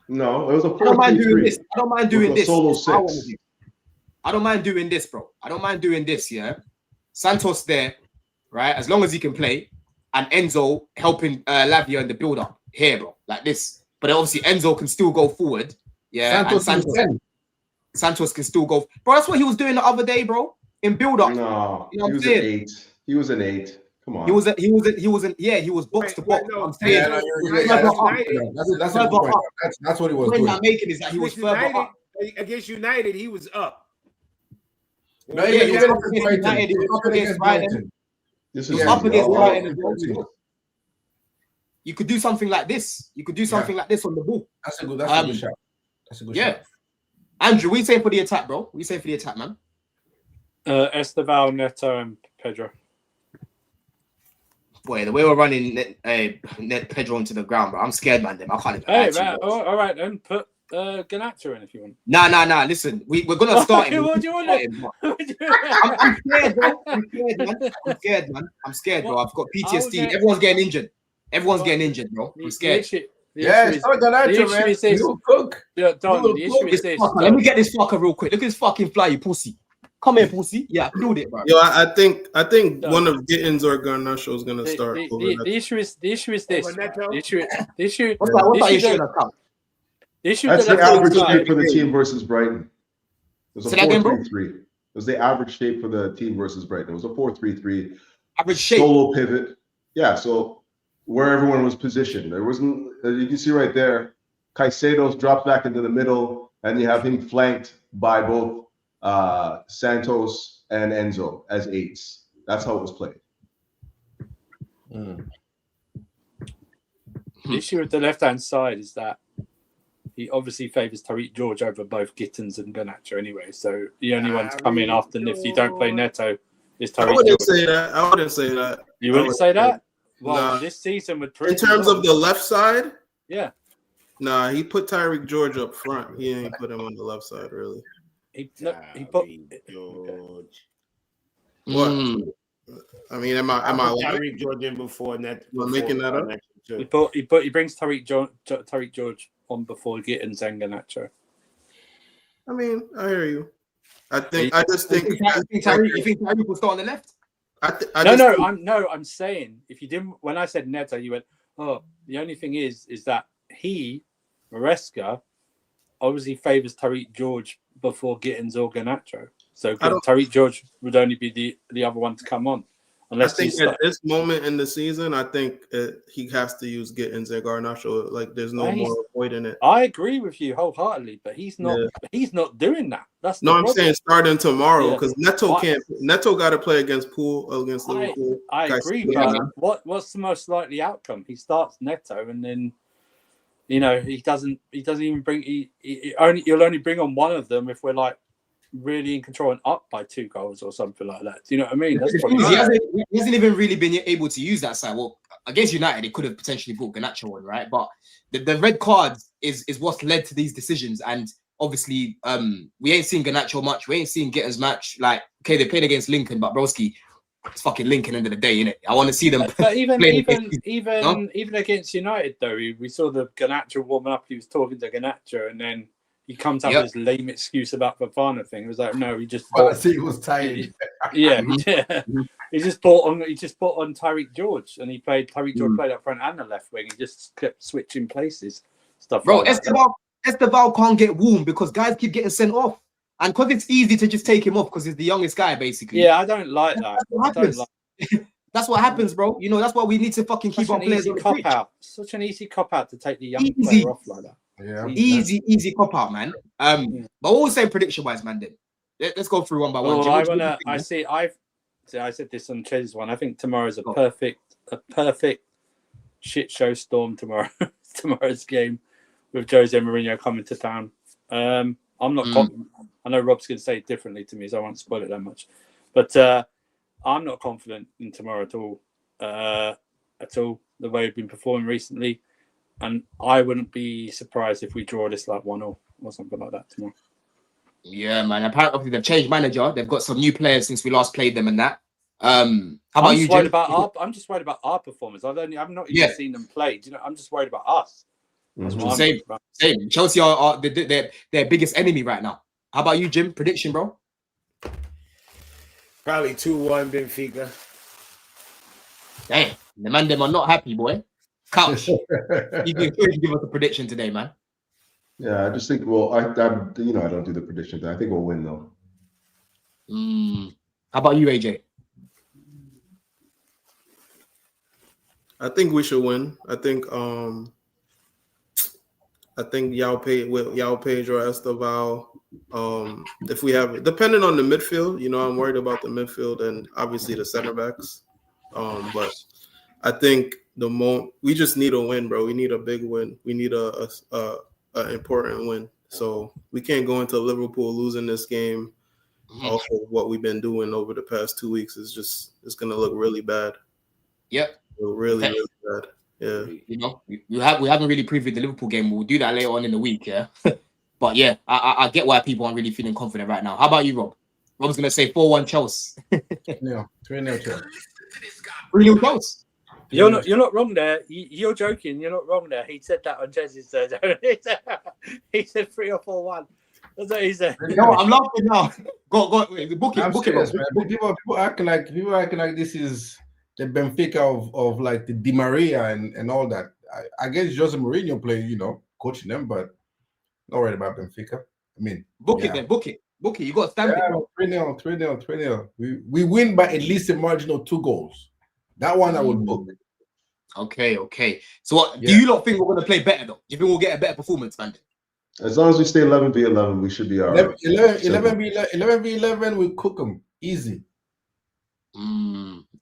No, it was a 4-3-3. I don't mind doing this. I don't mind doing this. Solo 6. I don't mind doing this, bro. I don't mind doing this, yeah. Santos there, right? As long as he can play, and Enzo helping Lavia in the build-up here, bro, like this. But obviously Enzo can still go forward, yeah. Santos can still go, bro. That's what he was doing the other day, bro. In build-up. No, you know he was an 8. He was an 8. Come on. He was box to box. No, that's a good point. That's what he was doing. I'm making is that he was further up. Against United, he was up. No, he was up against Brighton. This is is up against Brighton as well. You could do something like this. You could do something like this on the ball. That's a good shot. That's a good shot. Andrew, what are you saying for the attack, bro? What are you saying for the attack, man? Esteval, Neto, and Pedro. Boy, the way we're running net Pedro onto the ground, bro, I'm scared, man. I can't even. Hey, man, all right, then put Ganacho in if you want. Nah. Listen, we're gonna start him. What do you want? I'm scared, bro. I'm scared, bro. I've got PTSD. Everyone's getting injured, bro. I'm scared. It's not Ganacho, man. He'll cook. Yeah, Don, the issue is this. Let me get this fucker real quick. Look at this fucking fly, you pussy. Come here, pussy. Yeah, build it, bro. Yo, I think one of Gittins or Garnacho is gonna start. The issue is this. The issue. What's that issue? That's the average shape for the team versus Brighton. It was a 4-3-3. It was the average shape for the team versus Brighton. It was a 4-3-3. Average shape. Solo pivot. Yeah, so where everyone was positioned. There wasn't, you can see right there, Caicedo's dropped back into the middle, and you have him flanked by both Santos and Enzo as 8s. That's how it was played. The issue with the left-hand side is that he obviously favours Tariq George over both Gittins and Garnacho anyway. So the only one to come in after if you don't play Neto is Tariq George. I wouldn't say that. You wouldn't say that? Well, nah. This season would prove. In terms of the left side? Yeah. Nah, he put Tariq George up front. He ain't put him on the left side, really. He put George. What? I mean, am I lying? Tariq George in before that? Am I making that up? He brings Tariq George on before Gittins and Garnacho. I mean, I hear you. I just You think think Tariq will start on the left? I'm saying if you didn't, when I said Neto, you went, oh, the only thing is that Maresca obviously favours Tariq George before Gittins or Garnacho. So Tariq George would only be the other one to come on. I think at this moment in the season, I think he has to use Gittins and Garnacho. Like, there's no more avoiding it. I agree with you wholeheartedly, but he's not. Yeah. He's not doing that. That's no. I'm saying starting tomorrow because Neto can't. Neto got to play against Liverpool. I agree. But what's the most likely outcome? He starts Neto, and then he doesn't even bring. He'll only bring on one of them if we're like really in control and up by 2 goals or something like that. Do you know what I mean? He hasn't even really been able to use that side. Well, against United, he could have potentially brought Garnacho on, right? But the red cards is what's led to these decisions. And obviously, we ain't seen Garnacho much. We ain't seen Gittins much. Like, okay, they played against Lincoln, but broski, it's fucking Lincoln end of the day, innit? I want to see them. But even against United, though, we saw the Garnacho warming up. He was talking to Garnacho, and then he comes up with this lame excuse about the Fafana thing. It was like, no, he just. I think he was tired. Yeah. He just put on Tariq George, and Tariq George played up front and the left wing. He just kept switching places, stuff. Bro, like Esteval can't get warm because guys keep getting sent off, and because it's easy to just take him off because he's the youngest guy, basically. Yeah, I don't like that. That's what happens, bro. That's why we need to fucking keep our players on the pitch. Such an easy cop out to take the young player off like that. Yeah, easy cop out, man. But what we're saying prediction wise, man. Then let's go through one by one. I said this on Chels one. I think tomorrow's a perfect shit show storm tomorrow. Tomorrow's game with Jose Mourinho coming to town. I'm not confident. I know Rob's going to say it differently to me, so I won't spoil it that much. But I'm not confident in tomorrow at all. The way we've been performing recently. And I wouldn't be surprised if we draw this like 1-0 or something like that tomorrow. Yeah, man. Apparently they've changed manager. They've got some new players since we last played them and that. How about you, Jim? I'm just worried about our performance. I've not even seen them play. I'm just worried about us. Same. Chelsea are their biggest enemy right now. How about you, Jim? Prediction, bro? Probably 2-1 Benfica. Damn, the man them are not happy, boy. Couch. You can give us a prediction today, man. Yeah, I just think. Well, I don't do the predictions. I think we'll win though. How about you, AJ? I think we should win. I think Yao Pedro Esteval. If we have, depending on the midfield, I'm worried about the midfield and obviously the center backs. But I think we just need a win, bro. We need a big win. We need a important win. So we can't go into Liverpool losing this game. Also, what we've been doing over the past 2 weeks it's gonna look really bad. Yep. Really bad. Yeah. We haven't really previewed the Liverpool game. We'll do that later on in the week, yeah. But yeah, I get why people aren't really feeling confident right now. How about you, Rob? Rob's gonna say 4-1 Chels. 3-0 Chels. 3-0 Chels. You're not wrong there. You're joking. You're not wrong there. He said that on Jez's. He said 3 or 4-1. That's what he said. No, I'm laughing now. Go. Book it. Serious, man. People acting like this is the Benfica of like the Di Maria and all that. I guess Jose Mourinho playing, coaching them, but not worried about Benfica. I mean, book it. You got to stamp it. 3-0. We win by at least a margin of 2 goals. That one I would book. Okay. So what do you lot think we're going to play better, though? Do you think we'll get a better performance, man? As long as we stay 11v11, we should be all right. 11v11, we cook them. Easy.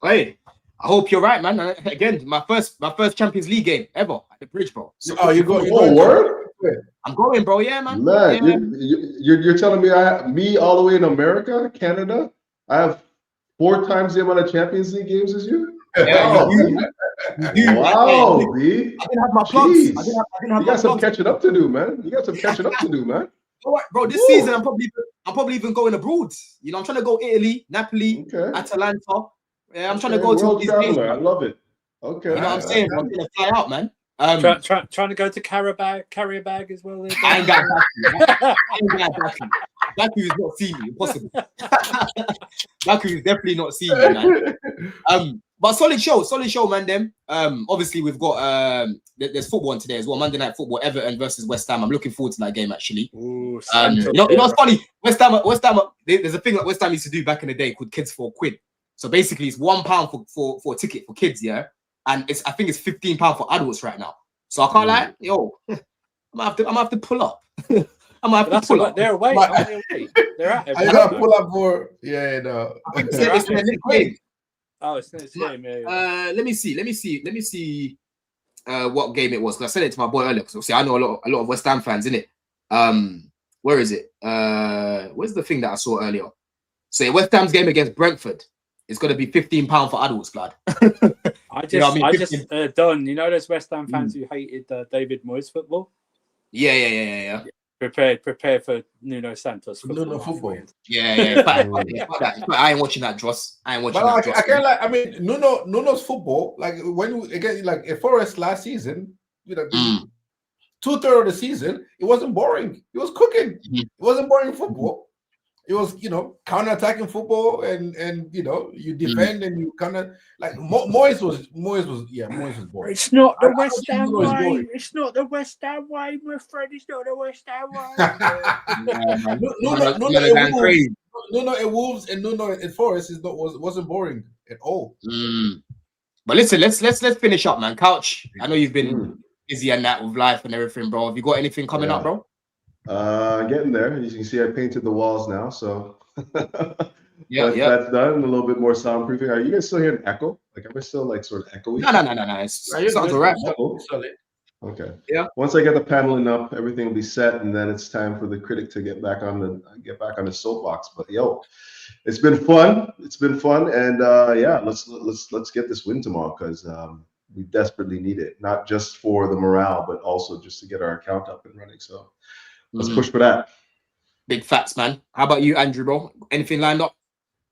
Hey, I hope you're right, man. Again, my first Champions League game ever at the Bridge, bro. You go. Word? I'm going, bro. Yeah, man. You're telling me all the way in America, Canada, I have 4 times the amount of Champions League games as you? Yeah, Wow, I didn't have my plugs. I didn't have you got some catching up to do, man. Bro, this season I'm probably even going abroad. I'm trying to go Italy, Napoli, Atalanta. Yeah, I'm trying to go to world these traveler. things, I man. love it. Okay. You know what I'm saying? I'm gonna fly out, man. Trying to go to carrier bag as well. I ain't got that. Baku is not seeing me. Impossible. Baku is definitely not seeing me, man. But solid show, man. Them. Obviously we've got there's football on today as well. Monday night football, Everton versus West Ham. I'm looking forward to that game actually. Ooh, you know what's funny? West Ham. There's a thing that West Ham used to do back in the day called Kids for a Quid. So basically, it's £1 for a ticket for kids, yeah, and I think it's £15 for adults right now. So I can't lie, yo, I'm gonna have to pull up. I'm gonna have to pull up. They're away. They're at I gotta pull up for no. It's next game. Oh, it's next game. Yeah. Let me see. What game it was? Because I said it to my boy earlier. Because I know a lot of West Ham fans, innit? Where is it? Where's the thing that I saw earlier? So West Ham's game against Brentford. It's going to be £15 for adults, blood. Don, you know those West Ham fans who hated David Moyes football? Yeah. Prepare for Nuno Santos football. Yeah. I ain't watching that, Dross. I can't like. I mean, Nuno's football. Like when again, like at Forest last season, you know, 2/3 of the season, it wasn't boring. It was cooking. It wasn't boring football. It was, you know, counter-attacking football, and you know, you defend and you kind of like Moyes was boring. It's not the West Ham way. It's not the West Ham way, my friend. It's not the West Ham way. Nuno at Wolves and Nuno at Forest wasn't boring at all. But listen, let's finish up, man. Couch, I know you've been busy and that with life and everything, bro. Have you got anything coming up, bro? Getting there. As you can see, I painted the walls now, so that's done. A little bit more soundproofing. Are you guys still hearing echo? Like, am I still like sort of echoey? No. It sounds alright. Okay. Yeah. Once I get the paneling up, everything will be set, and then it's time for the critic to get back on the soapbox. But it's been fun. And let's get this win tomorrow, because we desperately need it, not just for the morale, but also just to get our account up and running. So let's push for that. Big facts, man. How about you, Andrew, bro? Anything lined up?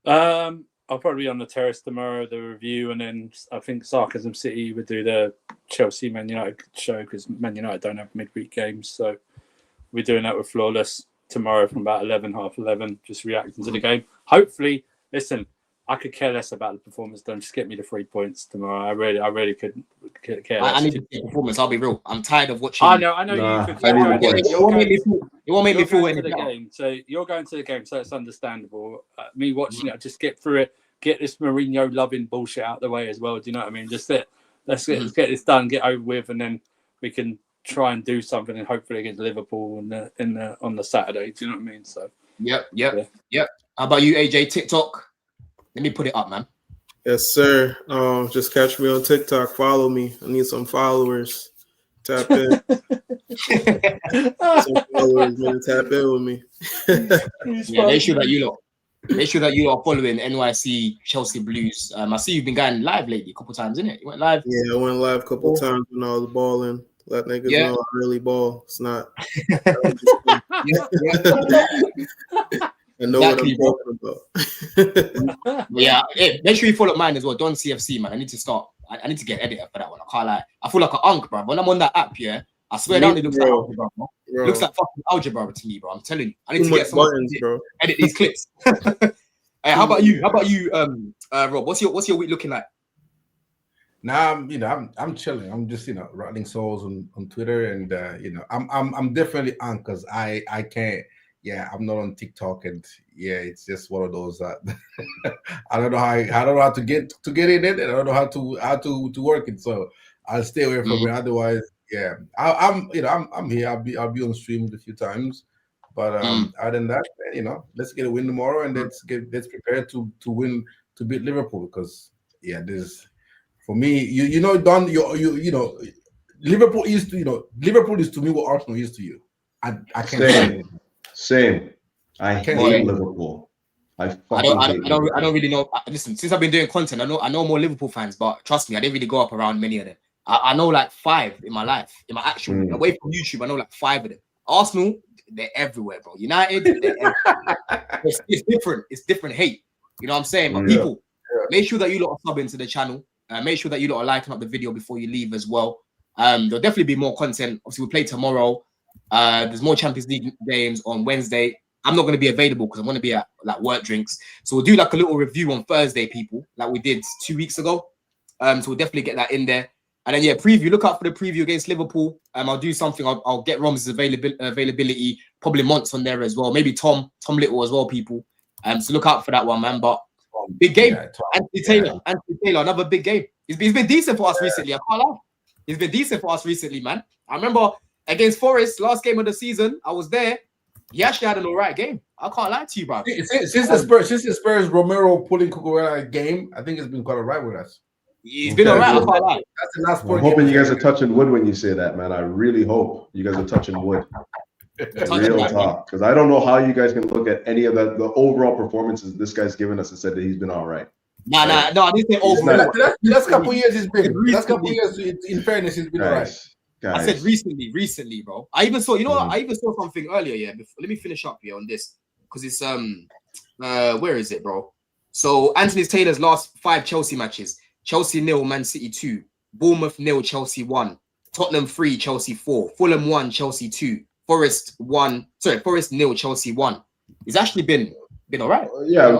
I'll probably be on the terrace tomorrow, the review, and then I think Sarcasm City would do the Chelsea Man United show, because Man United don't have midweek games. So we're doing that with Flawless tomorrow from about 11:30, just reacting to the game. Hopefully, listen, I could care less about the performance. Don't just get me the 3 points tomorrow. I really couldn't care less. I need to see performance. I'll be real. I'm tired of watching. I know. It won't make me feel any better. Game. So you're going to the game, so it's understandable. Me watching it, I just get through it. Get this Mourinho loving bullshit out the way as well. Do you know what I mean? Just let's get this done, get over with, and then we can try and do something, and hopefully against Liverpool on the Saturday. Do you know what I mean? So Yep. How about you, AJ? TikTok? Let me put it up, man. Yes, sir. Just catch me on TikTok. Follow me. I need some followers. Tap in. Some followers, man. Tap in with me. Make sure that you are following NYC Chelsea Blues. I see you've been going live lately a couple times, innit? You went live. Yeah, I went live a couple times when I was balling. Let niggas know I really ball. It's not. I know exactly, what I'm talking about. Make sure you follow mine as well. Don CFC, man. I need to start. I need to get editor for that one. I can't lie. I feel like an unk, bro. When I'm on that app, I swear down it looks like algebra, bro. It looks like fucking algebra to me, bro. I'm telling you. I need to get some buttons, bro. Edit these clips. Hey, how about you? Rob? What's your week looking like? Now I'm chilling. I'm just rattling souls on Twitter, and I'm definitely on, because I can't. Yeah, I'm not on TikTok, and it's just one of those. I don't know how to get in it, and I don't know how to work it. So I'll stay away from it. Otherwise, I'm here. I'll be on stream a few times, but other than that, let's get a win tomorrow, and let's prepare to win, to beat Liverpool, because there's, for me, Don, Liverpool is to me what Arsenal is to you. I can't say it. Same. I hate Liverpool. I don't really know. Listen, since I've been doing content, I know more Liverpool fans, but trust me, I didn't really go up around many of them. I know like 5 in my life, in my actual away from YouTube. I know like 5 of them. Arsenal, they're everywhere, bro. United, they're everywhere. It's different. It's different hate. You know what I'm saying? But Make sure that you lot are subbing to the channel. Make sure that you lot are liking up the video before you leave as well. There'll definitely be more content. Obviously, we'll play tomorrow. There's more Champions League games on Wednesday. I'm not going to be available because I'm going to be at like work drinks. So we'll do like a little review on Thursday, people, like we did 2 weeks ago. So we'll definitely get that in there. And then preview. Look out for the preview against Liverpool. I'll do something. I'll get Rom's availability. Probably Monts on there as well. Maybe Tom Little as well, people. So look out for that one, man. But big game. Anthony Taylor, another big game. He's been decent for us recently. I can't lie. He's been decent for us recently, man. I remember against Forest, last game of the season, I was there. He actually had an alright game. I can't lie to you, bro. Since the Spurs Romero pulling Cucurella game, I think it's been quite alright with us. He's been alright. I can't lie. That's the last. I'm hoping you guys are touching wood when you say that, man. I really hope you guys are touching wood. Real talk, because I don't know how you guys can look at any of the overall performances this guy's given us and said that he's been all right. No, I didn't say overall. The last couple years he's been. Last couple years, in fairness, he's been all right. I said recently, bro. I even saw, I even saw something earlier. Yeah, let me finish up here on this because it's where is it, bro? So Anthony Taylor's last 5 Chelsea matches: Chelsea 0, Man City 2, Bournemouth 0, Chelsea 1, Tottenham 3, Chelsea 4, Fulham 1, Chelsea 2, Forest 0, Chelsea 1. He's actually been all right.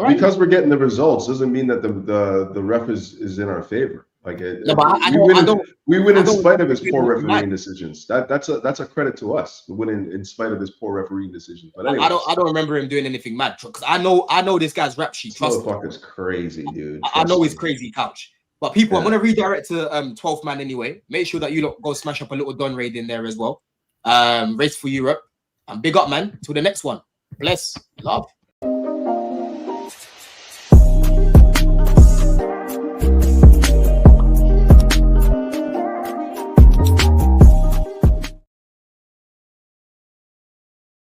Because we're getting the results doesn't mean that the ref is in our favor. Like we win in spite of his poor refereeing decisions. That's a credit to us. We win in spite of his poor refereeing decisions. But anyway, I don't remember him doing anything mad because I know this guy's rap sheet. Trust me. Motherfucker's crazy, dude. I know he's crazy, couch. But people, I'm gonna redirect to 12th man anyway. Make sure that you lot go smash up a little Don raid in there as well. Race for Europe and big up, man. Till the next one. Bless, love.